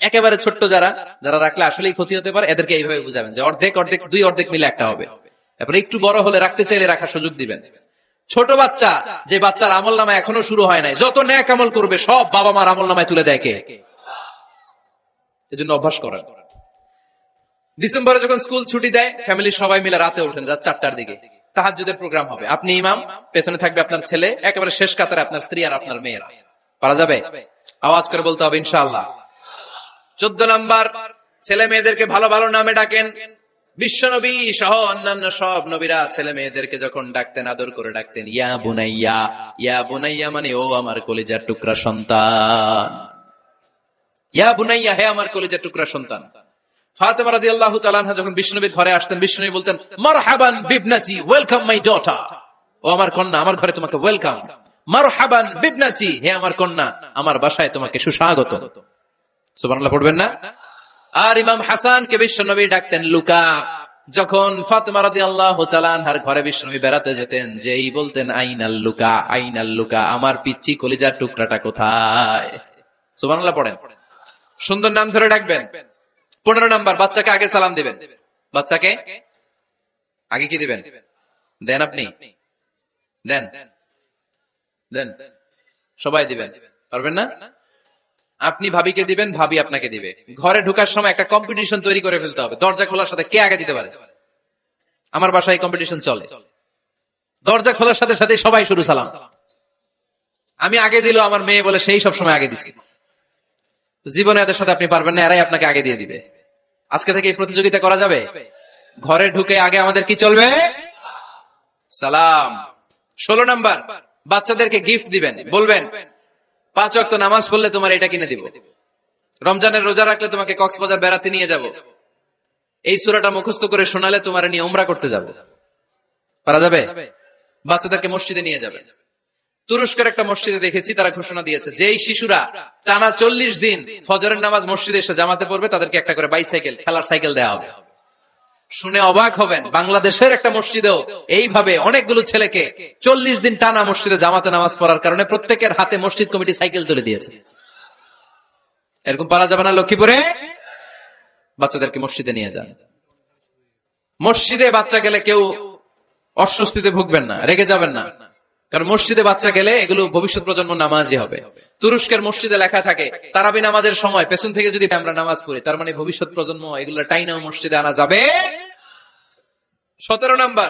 একেবারে ছোট্ট যারা যারা রাখলে আসলেই ক্ষতি হতে পারে, এদেরকে এইভাবে বুঝাবেন যে অর্ধেক অর্ধেক 2 অর্ধেক মিলে একটা হবে। তারপরে একটু বড় হলে রাখতে চাইলে রাখার সুযোগ দিবেন। ছোট বাচ্চা, যে বাচ্চার আমল নামা এখনো শুরু হয় নাই, যত ন্যাক আমল করবে সব বাবা মার আমল নামায় তুলে দেয় কে? এজন্য অভ্যাস করেন। ডিসেম্বরে যখন স্কুল ছুটি দেয়, ফ্যামিলির সবাই মিলে রাতে ওঠেন, রাত 4টার দিকে তাহাজ্জুদের প্রোগ্রাম হবে। আপনি ইমাম, পেছনে থাকবে আপনার ছেলে, একেবারে শেষ কাতারে আপনার স্ত্রী আর আপনার মেয়েরা। পারা যাবে? আওয়াজ করে বলতে হবে ইনশাআল্লাহ। 14 নাম্বার, ছেলে মেয়েদেরকে ভালো ভালো নামে ডাকেন। বিশ্বনবী সহ অন্যান্য সব নবীরা ছেলে মেয়েদেরকে যখন ডাকতেন আদর করে ডাকতেন ইয়া বুনাইয়া। ইয়া বুনাইয়া মানে ও আমার কলিজার টুকরা সন্তান। ইয়া বুনাইয়া, হে আমার কলিজার টুকরা সন্তান। ফাতেমা রাদিয়াল্লাহু তাআলা আনহা যখন বিশ্বনবীর ঘরে আসতেন, বিশ্বনবী বলতেন মারহাবান বিবনাতি, ওয়েলকাম মাই ডটার। ও আমার কন্যা, আমার ঘরে তোমাকে ওয়েলকাম। মারহাবান বিবনাতি, হে আমার কন্যা, আমার বাসায় তোমাকে সুস্বাগত। সুবহানাল্লাহ পড়বেন না? আর ইমাম হাসানকে বিশ্বনবী ডাকতেন লুকা। যখন ফাতেমা রাদিয়াল্লাহু তাআলা আনহার ঘরে বিশ্বনবী বেড়াতে যেতেন, যেই বলতেন আইনাল লুকা, আইনাল লুকা, আমার পিচ্চি কলিজার টুকরাটা কোথায়? সুবহানাল্লাহ পড়েন। সুন্দর নাম ধরে ডাকবেন। 15 নাম্বার, বাচ্চাকে আগে সালাম দিবেন। বাচ্চাকে আগে কি দিবেন? দেন আপনি? দেন দেন, সবাই দিবেন, পারবেন না? আপনি ভাবিকে দিবেন, ভাবি আপনাকে দিবে। ঘরে ঢোকার সময় একটা কম্পিটিশন তৈরি করে ফেলতে হবে, দরজা খোলার সাথে কে আগে দিতে পারে। আমার বাসায় কম্পিটিশন চলে, দরজা খোলার সাথে সাথে সবাই শুরু সালাম। আমি আগে দিল, আমার মেয়ে বলে সেই সব সময় আগে দিছি। জীবনে এদের সাথে আপনি পারবেন না, এরাই আপনাকে আগে দিয়ে দিবে। আজকে থেকে এই প্রতিযোগিতা করা যাবে। ঘরে ঢুকে আগে আমাদের কি চলবে? সালাম। 16 নাম্বার, বাচ্চাদেরকে গিফট দিবেন। বলবেন 5 ওয়াক্ত নামাজ পড়লে তোমার এটা কিনে দিব, রমজানের রোজা রাখলে তোমাকে কক্সবাজার বেড়াতে নিয়ে যাব, এই সূরাটা মুখস্থ করে শোনালে তোমার নিয়ে উমরা করতে যাব। পারা যাবে? বাচ্চাদেরকে মসজিদে নিয়ে যাবে। তুরস্কের একটা মসজিদে দেখেছি, তারা ঘোষণা দিয়েছে যে এই শিশুরা টানা 40 দিন ফজরের নামাজ মসজিদে এসে জামাতে পড়বে, তাদেরকে একটা করে বাইসাইকেল, খেলার সাইকেল দেওয়া হবে। শুনে অবাক হবেন, বাংলাদেশের একটা মসজিদেও এইভাবে অনেকগুলো ছেলেকে 40 দিন টানা মসজিদে জামাতে নামাজ পড়ার কারণে প্রত্যেকের হাতে মসজিদ কমিটি সাইকেল তুলে দিয়েছে। এরকম পারা যাবে না? লক্ষ্মীপুরে বাচ্চাদেরকে মসজিদে নিয়ে যান। মসজিদে বাচ্চা গেলে কেউ অস্বস্তিতে ভুগবেন না, রেগে যাবেন না, কারণ মসজিদে বাচ্চা গেলে এগুলো ভবিষ্যৎ প্রজন্ম নামাজি হবে। তুরস্কের মসজিদে লেখা থাকে তারাবি নামাজের সময় পেছন থেকে যদি আমরা নামাজ পড়ি, তার মানে ভবিষ্যৎ প্রজন্ম এগুলো টাইনাও মসজিদে আনা যাবে। 17 নাম্বার,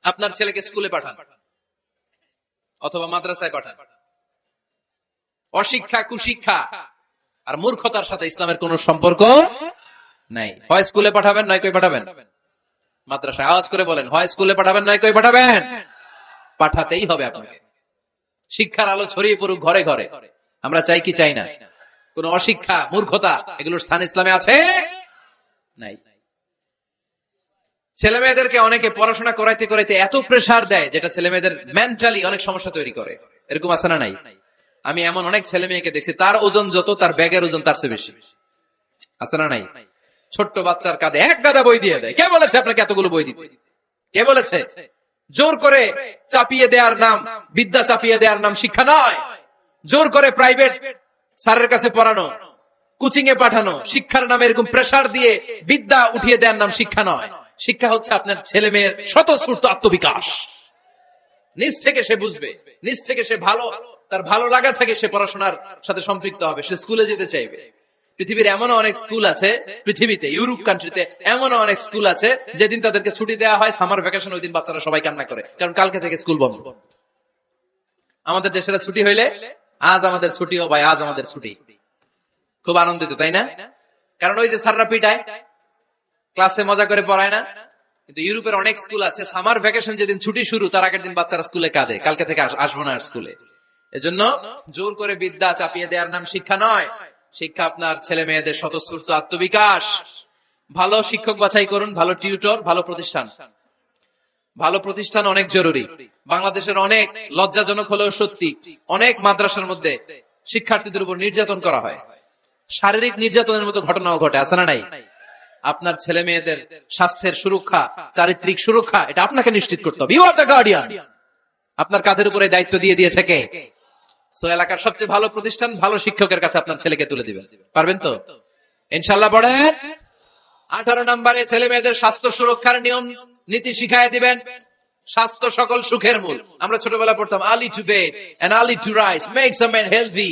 আপনার ছেলেকে স্কুলে পাঠান অথবা মাদ্রাসায় পাঠান। অশিক্ষা, কুশিক্ষা আর মূর্খতার সাথে ইসলামের কোন সম্পর্ক নাই। হয় স্কুলে পাঠাবেন, নয় কই পাঠাবেন মাদ্রাসায়। আওয়াজ করে বলেন, হয় স্কুলে পাঠাবেন, নয় কই পাঠাবেন। পাঠাতেই হবে আপনাকে। শিক্ষার আলো ছড়িয়ে পড়ুক ঘরে ঘরে, আমরা চাই কি চাই না? কোন অশিক্ষা, মূর্খতা এগুলোর স্থান ইসলামে আছে? নাই। ছেলে মেয়েদেরকে অনেকে পড়াশোনা করাইতে করাইতে এত প্রেসার দেয়, যেটা ছেলে মেয়েদের মেন্টালি অনেক সমস্যা তৈরি করে। এরকম আছে না নাই? আমি এমন অনেক ছেলে মেয়েকে দেখছি, তার ওজন যত, তার ব্যাগের ওজন তার চেয়ে বেশি। আছে না নাই? ছোট্ট বাচ্চার কাঁধে 1 গাদা বই দিয়ে দেয়। কে বলেছে আপনাকে এতগুলো বই দিতে? কে বলেছে? জোর করে চাপিয়ে দেওয়ার নাম, বিদ্যা চাপিয়ে দেওয়ার নাম শিক্ষা নয়। জোর করে প্রাইভেট স্যারের কাছে পড়ানো, কোচিং এ পাঠানো, শিক্ষার নামে এরকম প্রেসার দিয়ে বিদ্যা উঠিয়ে দেওয়ার নাম শিক্ষা নয়। শিক্ষা হচ্ছে আপনার ছেলে মেয়ের স্বতঃস্ফূর্ত আত্মবিকাশ। নিজ থেকে সে বুঝবে, নিজ থেকে সে ভালো, তার ভালো লাগা থাকে, সে পড়াশোনার সাথে সম্পৃক্ত হবে, সে স্কুলে যেতে চাইবে। পৃথিবীর এমনও অনেক স্কুল আছে, পৃথিবীতে ইউরোপ কান্ট্রিতে এমনও অনেক স্কুল আছে, যেদিন তাদেরকে ছুটি দেওয়া হয় সামার ভ্যাকেশন, ওই দিন বাচ্চারা সবাই কান্না করে, কারণ কালকে থেকে স্কুল বন্ধ। আমাদের দেশের ছুটি হইলে আজ আমাদের ছুটি, ও ভাই আজ আমাদের ছুটি, খুব আনন্দিত, তাই না? কারণ ওই যে স্যাররা পিটায়, ক্লাসে মজা করে পড়ায় না, কিন্তু ইউরোপের অনেক স্কুল আছে, সামার ভ্যাকেশন যেদিন ছুটি শুরু তার আগের দিন বাচ্চারা স্কুলে কাঁদে, কালকে থেকে আসবো না আর স্কুলে। এজন্য জোর করে বিদ্যা চাপিয়ে দেওয়ার নাম শিক্ষা নয়। শিক্ষা আপনার ছেলে মেয়েদের স্বতঃস্ফূর্ত আত্মবিকাশ। ভালো শিক্ষক বাছাই করুন, ভালো টিউটর, ভালো প্রতিষ্ঠান। ভালো প্রতিষ্ঠান অনেক জরুরি। বাংলাদেশের অনেক লজ্জাজনক হলেও সত্যি, অনেক মাদ্রাসার মধ্যে শিক্ষার্থীদের উপর নির্যাতন করা হয়, শারীরিক নির্যাতনের মতো ঘটনাও ঘটে, আছে না নাই? আপনার ছেলে মেয়েদের স্বাস্থ্যের সুরক্ষা, চারিত্রিক সুরক্ষা, এটা আপনাকে নিশ্চিত করতে হবে। You are the guardian. আপনার কাঁধের উপরে দায়িত্ব দিয়ে দিয়েছে কে? সো এলাকার সবচেয়ে ভালো প্রতিষ্ঠান, ভালো শিক্ষকের কাছে আপনার ছেলেকে তুলে দিবেন। পারবেন তো ইনশাআল্লাহ? পড়েন। 18 নম্বরে ছেলে মেয়েদের স্বাস্থ্য সুরক্ষার নিয়ম নীতি শিখায় দিবেন। স্বাস্থ্য সকল সুখের মূল। আমরা ছোটবেলা পড়তাম early to bed and early to rise makes a man healthy,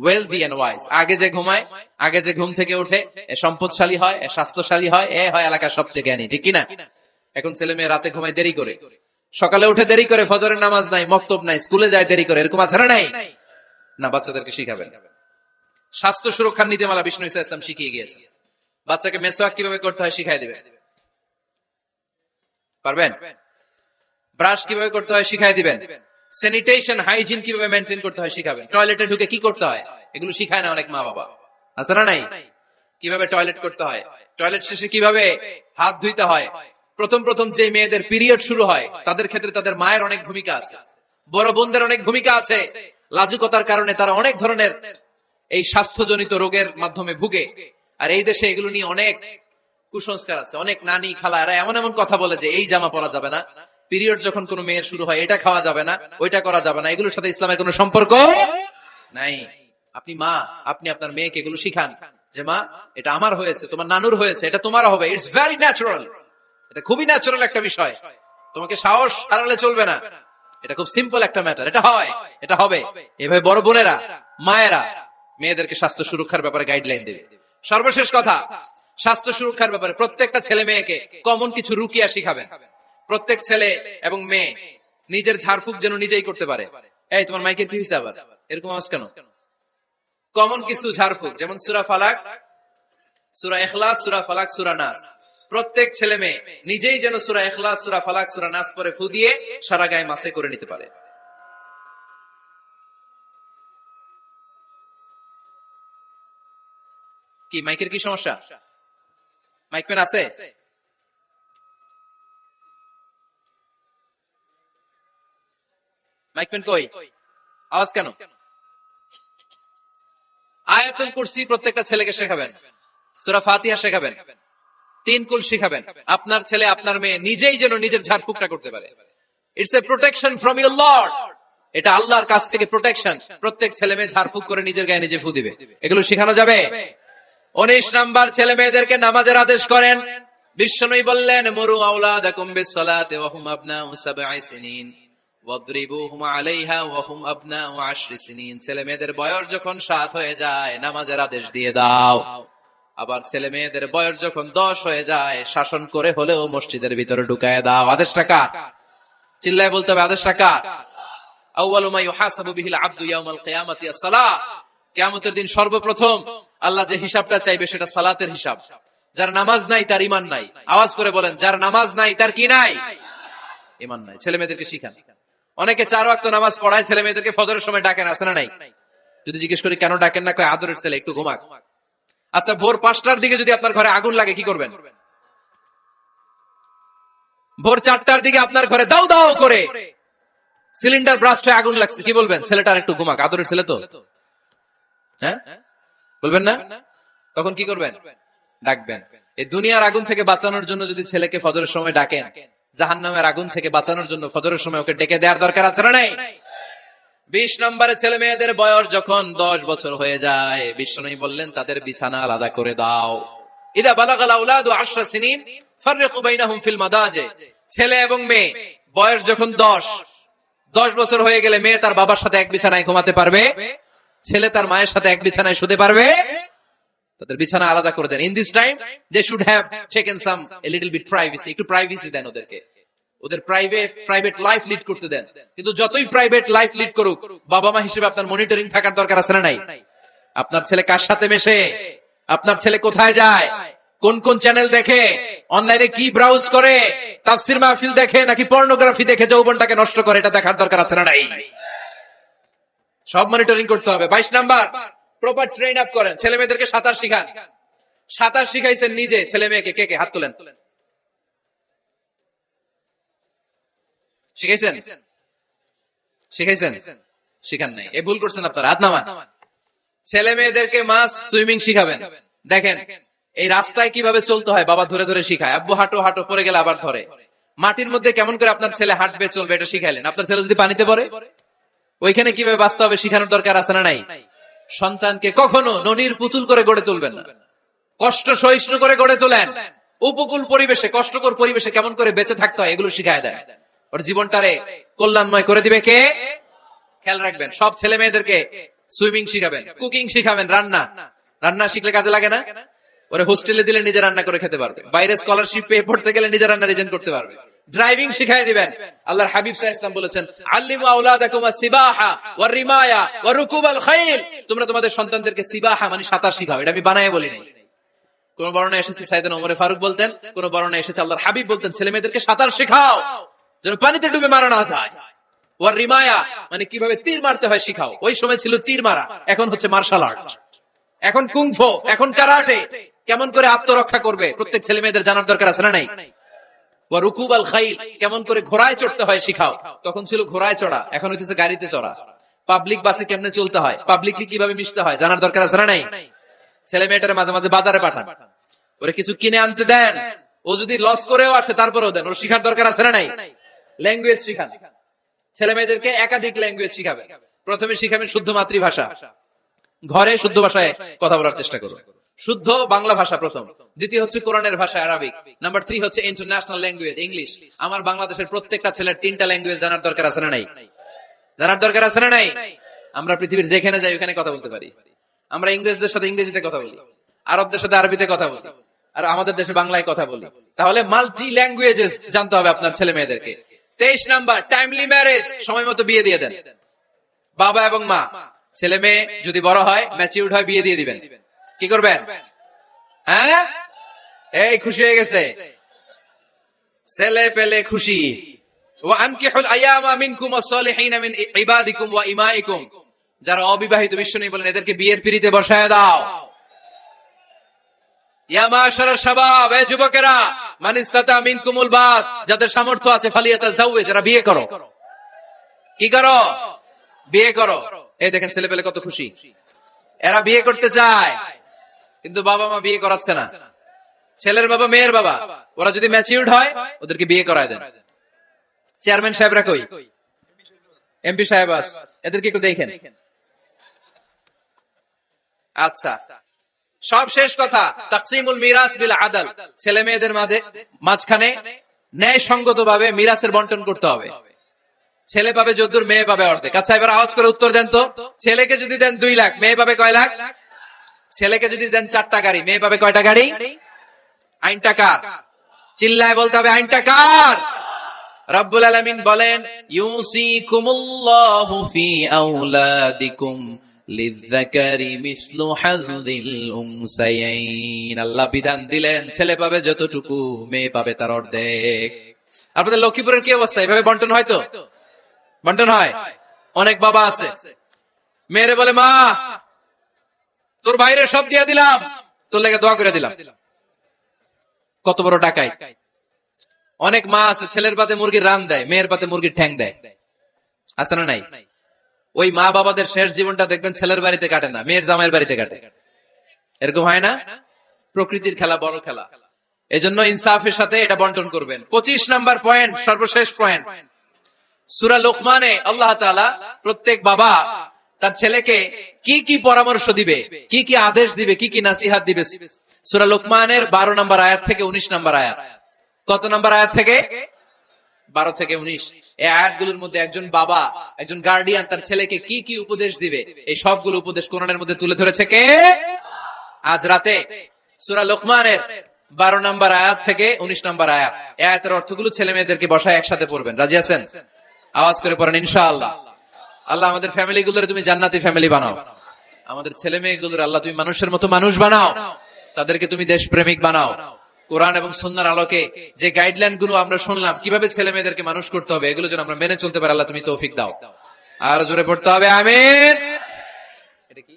wealthy and wise. আগে যে ঘুমায়, আগে যে ঘুম থেকে ওঠে, এ সম্পদশালী হয়, এ স্বাস্থ্যশালী হয়, এ হয় এলাকার সবচেয়ে জ্ঞানী, ঠিক কিনা? এখন ছেলে মেয়ে রাতে ঘুমায় দেরি করে, সকালে উঠে দেরি করে, ফজরের নামাজ নাই, মক্তব নাই, স্কুলে যায় দেরি করে, এরকম আছে না নাই? না, বাচ্চাদেরকে শিখাবেন। স্বাস্থ্য সুরক্ষার নীতিমালা বিষ্ণু ইসা ইসলাম শিখিয়ে গিয়েছে। বাচ্চাকে মেসওয়াক কিভাবে করতে হয় শিখাই দিবেন। পারবেন? ব্রাশ কিভাবে করতে হয় শিখাই দিবেন। স্যানিটেশন, হাইজিন কিভাবে মেনটেন করতে হয় শিখাবেন। টয়লেটে ঢুকে কি করতে হয় এগুলো শিখায় না অনেক মা বাবা, আছে না নাই? কিভাবে টয়লেট করতে হয়, টয়লেট শেষে কিভাবে হাত ধুইতে হয়। প্রথম প্রথম যে মেয়েদের পিরিয়ড শুরু হয় তাদের ক্ষেত্রে তাদের মায়ের অনেক ভূমিকা আছে, বড় বোনদের অনেক ভূমিকা আছে। লাজুকতার কারণে তারা অনেক ধরনের এই স্বাস্থ্যজনিত রোগের মাধ্যমে ভুগে। আর এই দেশে এগুলো নিয়ে অনেক কুসংস্কার আছে। অনেক নানি খালা এরা এমন এমন কথা বলে যে এই জামা পরা যাবে না, পিরিয়ড যখন কোনো মেয়ের শুরু হয় এটা খাওয়া যাবে না, ওইটা করা যাবে না। এগুলোর সাথে ইসলামের কোনো সম্পর্ক নাই। আপনি মা, আপনি আপনার মেয়েকে এগুলো শিখান যে মা এটা আমার হয়েছে, তোমার নানুর হয়েছে, এটা তোমারও হবে। ইটস ভেরি ন্যাচারাল, এটা খুবই ন্যাচারাল একটা বিষয়। তোমাকে সাহস হারালে চলবে না, এটা খুব সিম্পল একটা ম্যাটার, এটা হয়, এটা হবে। এভাবে বড় বোনেরা, মায়েরা মেয়েদেরকে স্বাস্থ্য সুরক্ষার ব্যাপারে গাইডলাইন দেবে। সর্বশেষ কথা, স্বাস্থ্য সুরক্ষার ব্যাপারে প্রত্যেকটা ছেলে মেয়েকে কমন কিছু রুকিয়া শিখাবেন। প্রত্যেক ছেলে এবং মেয়ে নিজের ঝাড়ফুঁক যেন নিজেই করতে পারে। এই তোমার মাইকের কি হিসাব, এরকম আওয়াজ কেন? কমন কিছু ঝাড়ফুঁক, যেমন সূরা ফালাক, সূরা ইখলাস, সূরা ফালাক, সূরা নাস। প্রত্যেক ছেলে মেয়ে নিজেই যেন সূরা ইখলাস, সূরা ফালাক, সূরা নাস পরে ফু দিয়ে সারা গায়ে মাসে করে নিতে পারে। কি মাইকের কি সমস্যা? মাইক পেন আছে? মাইক পেন কই? আওয়াজ কেন? আয়াতুল কুরসি প্রত্যেকটা ছেলেকে শেখাবেন, সূরা ফাতিহা শেখাবেন, 3 কুল শেখাবেন। আপনার ছেলে আপনার মেয়ে নিজেই যেন নিজের ঝাড়ফুঁকটা করতে পারে। It's a protection from your Lord. এটা আল্লাহর কাছ থেকে প্রোটেকশন। প্রত্যেক ছেলে মেয়ে ঝাড়ফুঁক করে নিজের গায়ে নিজে ফু দিবে, এগুলো শেখানো যাবে। 19 নাম্বার, ছেলে মেয়েদেরকে নামাজের আদেশ করেন। বিশ্বনবী বললেন মুরু আওলাদাকুম বিসসালাতি ওয়া হুম আবনাউ 7 সিনিন ওয়াদরিবুহুম আলাইহা ওয়া হুম আবনাউ 10 সিনিন। ছেলে মেয়েদের বয়স যখন 7 হয়ে যায় নামাজের আদেশ দিয়ে দাও। আবার ছেলে মেয়েদের বয়স যখন 10 হয়ে যায় শাসন করে হলেও মসজিদের ভিতরে ঢুকায় দাও। আদেশটা কার? চিল্লায় বলতে হবে, আদেশটা কার? আউয়ালু মা ইউহাসাবু বিহিল আবদু ইয়াউমাল কিয়ামাতি আস-সালাহ। কিয়ামতের দিন সর্বপ্রথম আল্লাহ যে হিসাবটা চাইবে সেটা সালাতের হিসাব। যার নামাজ নাই তার ঈমান নাই। আওয়াজ করে বলেন, যার নামাজ নাই তার কি নাই? ঈমান নাই। ছেলে মেয়েদেরকে শিখান। অনেকে 4 ওয়াক্ত নামাজ পড়ায়, ছেলে মেয়েদেরকে ফজরের সময় ডাকেন, আছে না নাই? যদি জিজ্ঞেস করি কেন ডাকেন না, কয় আদরের ছেলে একটু ঘুমাক। আচ্ছা, ভোর 5টার দিকে যদি আপনার ঘরে আগুন লাগে কি করবেন? ভোর 4টার দিকে আপনার ঘরে দাও দাও করে সিলিন্ডার ব্রাস্ট হয়ে আগুন লাগছে, কি বলবেন? ছেলেটার একটু ঘুমাক, আদরের ছেলে তো, হ্যাঁ বলবেন না? তখন কি করবেন? ডাকবেন। এই দুনিয়ার আগুন থেকে বাঁচানোর জন্য যদি ছেলেকে ফজরের সময় ডাকেন, জাহান্নামের আগুন থেকে বাঁচানোর জন্য ফজরের সময় ওকে ডেকে দেওয়ার দরকার আছে না নাই? 20 নম্বরে, ছেলে মেয়েদের বয়স যখন 10 বছর হয়ে যায় বিশ্বনবী বললেন তাদের বিছানা আলাদা করে দাও। ইদা বালাগাল আওলাদু 10 সিনিন ফাররিকু বাইনাহুম ফিল মাদাজি। ছেলে এবং মেয়ে বয়স যখন 10 বছর হয়ে গেলে মেয়ে তার বাবার সাথে এক বিছানায় ঘুমাতে পারবে, ছেলে তার মায়ের সাথে এক বিছানায় শুতে পারবে। তাদের বিছানা আলাদা করে দেন। In this time they should have taken some a little bit privacy. একটু প্রাইভেসি দেন ওদেরকে, ওদের প্রাইভেট লাইফ লিড করতে দেন। কিন্তু যতই প্রাইভেট লাইফ লিড করুক, বাবা মা হিসেবে আপনার মনিটরিং থাকার দরকার আছে না নাই? আপনার ছেলে কার সাথে মেশে, আপনার ছেলে কোথায় যায়, কোন কোন চ্যানেল দেখে, অনলাইনে কি ব্রাউজ করে, তাফসির মাহফিল দেখে নাকি পর্নোগ্রাফি দেখে যৌবনটাকে নষ্ট করে, এটা দেখার দরকার আছে না নাই? সব মনিটরিং করতে হবে। 22 নাম্বার, প্রপার ট্রেন আপ করেন, ছেলে মেয়েদেরকে সাঁতার শিখান। সাঁতার শিখাইছেন নিজে ছেলে মেয়েকে? কে কে হাত তুলেন? শিখাইছেন? শিখাইছেন? শিখান নাই, এ ভুল করছেন আপনারা, হাত নামান। ছেলে মেয়েদেরকে মাস্ট সুইমিং শিখাবেন। দেখেন এই রাস্তায় কিভাবে চলতে হয়, বাবা ধরে ধরে শিখায়। আব্বু হাঁটো হাঁটো, পরে গেলে আবার ধরে। মাটির মধ্যে কেমন করে আপনার ছেলে হাঁটবে চলবে এটা শিখাইলেন। আপনার ছেলে যদি পানিতে পড়ে, ওইখানে কিভাবে বাঁচতে হবে শিখানোর দরকার আছে না নাই? সন্তানকে কখনো ননির পুতুল করে গড়ে তুলবেন না, কষ্ট সহিষ্ণু করে গড়ে তোলেন। উপকূল পরিবেশে, কষ্টকর পরিবেশে কেমন করে বেঁচে থাকতে হয় এগুলো শিখায় দেয়। ওর জীবনটারে কল্যাণময় করে দিবে কে? খেয়াল রাখবেন। সব ছেলে মেয়েদেরকে সুইমিং শিখাবেন, কুকিং শিখাবেন, রান্না। রান্না শিখলে কাজে লাগে না? ওরে হোস্টেলে দিলে নিজে রান্না করে খেতে পারবে, বাইরে স্কলারশিপ পেয়ে পড়তে গেলে নিজে রান্না রিজেন্ট করতে পারবে। ড্রাইভিং শিখাই দিবেন। আল্লাহর হাবিব সাল্লাল্লাহু আলাইহি ওয়াসাল্লাম বলেছেন, আল্লিমু আওলাদাকুম আস-সিবাহা ওয়ার রিমায়া ওয়া রুকুবাল খাইল। তোমরা তোমাদের সন্তানদেরকে সিবাহা মানে সাঁতার শিখাও। এটা আমি বানায়ে বলি নাই। কোন বর্ণনায় এসেছে সাইয়েদনা ওমর ফারুক বলতেন, কোন বর্ণনায় এসেছে আল্লাহর হাবিব বলতেন, ছেলে মেয়েদেরকে সাঁতার শেখাও যেন পানিতে ডুবে মারা না যায়। ওয়ার রিমায়া মানে কিভাবে তীর মারতে হয় শিখাও। ওই সময় ছিল তীর মারা, এখন হচ্ছে মার্শাল আর্ট, এখন কুংফু, এখন কারাটে। কেমন করে আত্মরক্ষা করবে প্রত্যেক ছেলে মেয়েদের জানার দরকার আছে না নাই? ওয়া রুকুবাল খাইল, কেমন করে ঘোড়ায় চড়তে হয় শিখাও। তখন ছিল ঘোড়ায় চড়া, এখন হইতেছে গাড়িতে চড়া। পাবলিক বাসে কেমনে চলতে হয়, পাবলিকলি কিভাবে মিশতে হয় জানার দরকার আছে না নাই? ছেলে মেয়েটারে মাঝে মাঝে বাজারে পাঠান, ওরে কিছু কিনে আনতে দেন। ও যদি লস করেও আসে তারপরেও দেন, ওর শিখার দরকার আছে না নাই? ল্যাঙ্গুয়েজ শিখান। ছেলে মেয়েদেরকে একাধিক ল্যাঙ্গুয়েজ শিখাবেন। প্রথমে শিখাবেন শুদ্ধ মাতৃভাষা, ঘরে শুদ্ধ ভাষায় কথা বলার চেষ্টা করুন। শুদ্ধ বাংলা ভাষা প্রথম। দ্বিতীয় হচ্ছে কোরআনের ভাষা আরবিক। নাম্বার 3 হচ্ছে ইন্টারন্যাশনাল ল্যাঙ্গুয়েজ ইংলিশ। আমার বাংলাদেশের প্রত্যেকটা ছেলের 3টা ল্যাঙ্গুয়েজ জানার দরকার আছে না নাই? জানার দরকার আছে না নাই? আমরা পৃথিবীর যেখানে যাই ওখানে কথা বলতে পারি। আমরা ইংরেজদের সাথে ইংরেজিতে কথা বলি, আরবদের সাথে আরবিতে কথা বলি, আর আমাদের দেশে বাংলায় কথা বলি। তাহলে মাল্টি ল্যাঙ্গুয়েজেস জানতে হবে আপনার ছেলে মেয়েদেরকে। 23 নাম্বার, টাইমলি ম্যারেজ, সময় মতো বিয়ে দিয়ে দেন। বাবা এবং মা, ছেলে মেয়ে যদি বড় হয়, ম্যাচিউরড হয়, বিয়ে দিয়ে দিবেন। কি করবেন? হ্যাঁ, এই খুশি হয়ে গেছে, ছেলে পেলে খুশি। ওয়া আনকিহুল আয়ামা মিনকুম ওয়াস-সালিহিনা মিন ইবাদিকুম ওয়া ইমাইকুম, যারা অবিবাহিত বিশ্বনবী বলেন এদেরকে বিয়ের পিঁড়িতে বসায় দাও। ইয়া মাশারাশ শাবাব, এ যুবকেরা, মান ইসতাতা মিনকুমুল বাত, যাদের সামর্থ্য আছে ফালিয়াতাযাওয়াজ, যারা বিয়ে করো। কি করো? বিয়ে করো। এই দেখেন ছেলে পেলে কত খুশি, এরা বিয়ে করতে চায় কিন্তু বাবা মা বিয়ে করাচ্ছে না। ছেলের বাবা মেয়ের বাবা, ওরা যদি ম্যাচিউরড হয় ওদেরকে বিয়ে করায় দেন। চেয়ারম্যান সাহেবরা কই? এমপি সাহেব আস, এদেরকে একটু দেখেন। আচ্ছা, সব শেষ কথা, তাকসিমুল মিরাস বিল আদল, ছেলে মেয়েদের মাঝখানে ন্যায় সঙ্গত ভাবে মিরাসের বন্টন করতে হবে। ছেলে পাবে যদ্দুর, মেয়ে পাবে অর্ধেক। আচ্ছা এবার আওয়াজ করে উত্তর দেন তো, ছেলেকে যদি দেন 2 লাখ, মেয়ে পাবে কয় লাখ? ছেলেকে যদি দেন 4টা গাড়ি, মেয়ে পাবে কয়টা গাড়ি? আইনটা কার? চিল্লায় বলতে হবে, আইনটা কার? রব্বুল আলামিন বলেন, ইউসিকুমুল্লাহু ফি আওলাদিকুম লিযযাকারি মিসলু হাযযিল উনসায়াইন। আল্লাহ বিধান দিলেন ছেলে পাবে যতটুকু, মেয়ে পাবে তার অর্ধেক। আপনাদের লক্ষ্মীপুরের কি অবস্থা? এভাবে বন্টন হয় তো? বন্টন হয়? অনেক বাবা আছে, মেয়েরে বলে, মা তোর বাইরে সব দিয়া দিলাম, তোর লেগে দোয়া করে দিলাম। কত বড় টাকাই। অনেক মা আছে ছেলের পাতে মুরগির রান দেয়, মেয়ের পাতে মুরগির ঠ্যাং দেয়। আছে না নাই? ওই মা বাবাদের শেষ জীবনটা দেখবেন ছেলের বাড়িতে কাটে না, মেয়ের জামাইয়ের বাড়িতে কাটে। এরকম হয় না? প্রকৃতির খেলা, বড় খেলা। এজন্য ইনসাফের সাথে এটা বন্টন করবেন। 25 নাম্বার পয়েন্ট, সর্বশেষ পয়েন্ট, সূরা লোকমানে আল্লাহ তাআলা প্রত্যেক বাবা তার ছেলেকে কি কি পরামর্শ দিবে, কি কি আদেশ দিবে, কি কি নাসিহাত দিবে, সূরা লোকমানের 12 নম্বর আয়াত থেকে 19 নম্বর আয়াত। কত নম্বর আয়াত থেকে? 12 থেকে 19। এই আয়াতগুলোর মধ্যে একজন বাবা, একজন গার্ডিয়ান তার ছেলেকে কি কি উপদেশ দিবে, এই সবগুলো উপদেশ কোরআনের মধ্যে তুলে ধরেছে কে? আজ রাতে সূরা লোকমানের 12 নম্বর আয়াত থেকে 19 নম্বর আয়াত। এই আয়াতের অর্থগুলো ছেলে মেয়েদেরকে বসায় একসাথে পড়বেন। রাজি আছেন? আওয়াজ করে পড়েন ইনশাআল্লাহ। আল্লাহ আমাদের ফ্যামিলি গুলোর তুমি জান্নাতি ফ্যামিলি বানাও, আমাদের ছেলে মেয়ে গুলোর আল্লাহ তুমি মানুষের মতো মানুষ বানাও। তাদেরকে তুমি দেশপ্রেমিক বানাও। কোরআন এবং সুন্নাহর আলোকে যে গাইডলাইন গুলো আমরা শুনলাম কিভাবে ছেলে মেয়েদেরকে মানুষ করতে হবে, এগুলো যেন আমরা মেনে চলতে পারি, আল্লাহ তুমি তৌফিক দাও। আর জোরে পড়তে হবে আমিন। এটা কি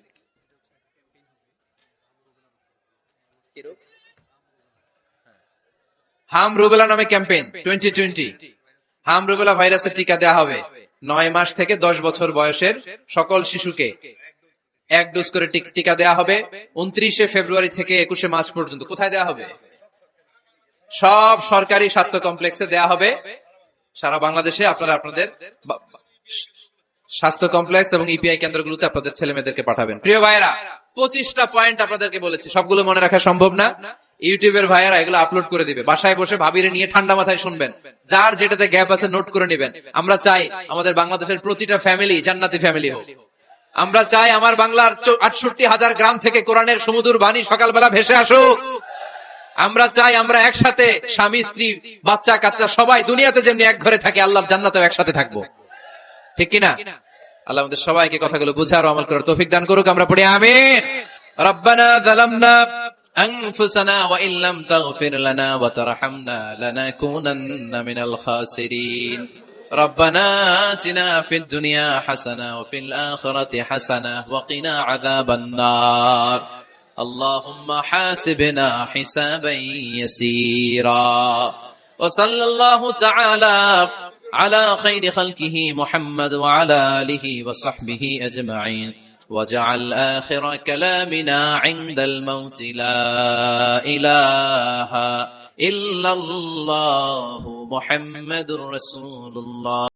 হাম রুবেলা নামে ক্যাম্পেইন 2020, হাম রুবেলা ভাইরাসের টিকা দেওয়া হবে 9 মাস থেকে 10 বছর বয়সের সকল শিশুকে 1 ডোজ করে টিকা দেওয়া হবে 29শে ফেব্রুয়ারি থেকে 21শে মার্চ পর্যন্ত। কোথায় দেওয়া হবে? সব সরকারি স্বাস্থ্য কমপ্লেক্সে দেওয়া হবে সারা বাংলাদেশে। আপনারা আপনাদের স্বাস্থ্য কমপ্লেক্স এবং ইপিআই কেন্দ্রগুলোতে আপনাদের ছেলে মেয়েদেরকে পাঠাবেন। প্রিয় ভাইরা, 25টা পয়েন্ট আপনাদেরকে বলেছি, সবগুলো মনে রাখা সম্ভব না। ইউটিউবের ভাইয়ারা এগুলো আপলোড করে দিবে, বাসায় বসে ভাবিরে নিয়ে ঠান্ডা মাথায় শুনবেন, যার যেটাতে গ্যাপ আছে নোট করে নেবেন। আমরা চাই আমাদের বাংলাদেশের প্রতিটা ফ্যামিলি জান্নাতি ফ্যামিলি হোক। আমরা চাই আমার বাংলার 68,000 গ্রাম থেকে কোরআনের সুমধুর বাণী সকালবেলা ভেসে আসুক। আমরা চাই আমরা একসাথে স্বামী স্ত্রী বাচ্চা কাচ্চা সবাই দুনিয়াতে যেমনি এক ঘরে থাকি, আল্লাহর জান্নাতেও একসাথে থাকবো, ঠিক কিনা? আল্লাহ আমাদের সবাইকে কথাগুলো বুঝার ও আমল করার তৌফিক দান করুক। আমরা পড়ি আমিন। রব্বানা যালামনা আনফুসানা ওয়া ইল্লাম তাগফির লানা ওয়া তারহামনা লানাকুনান্না মিনাল খাসিরিন। রব্বানা আতিনা ফিদ দুনিয়া হাসানা ওয়া ফিল আখিরাতি হাসানা ওয়া কিনা আযাবান নার। اللهم حاسبنا حسابا يسيرا وصلى الله تعالى على خير خلقه محمد وعلى آله وصحبه أجمعين وجعل آخر كلامنا عند الموت لا إله إلا الله محمد رسول الله.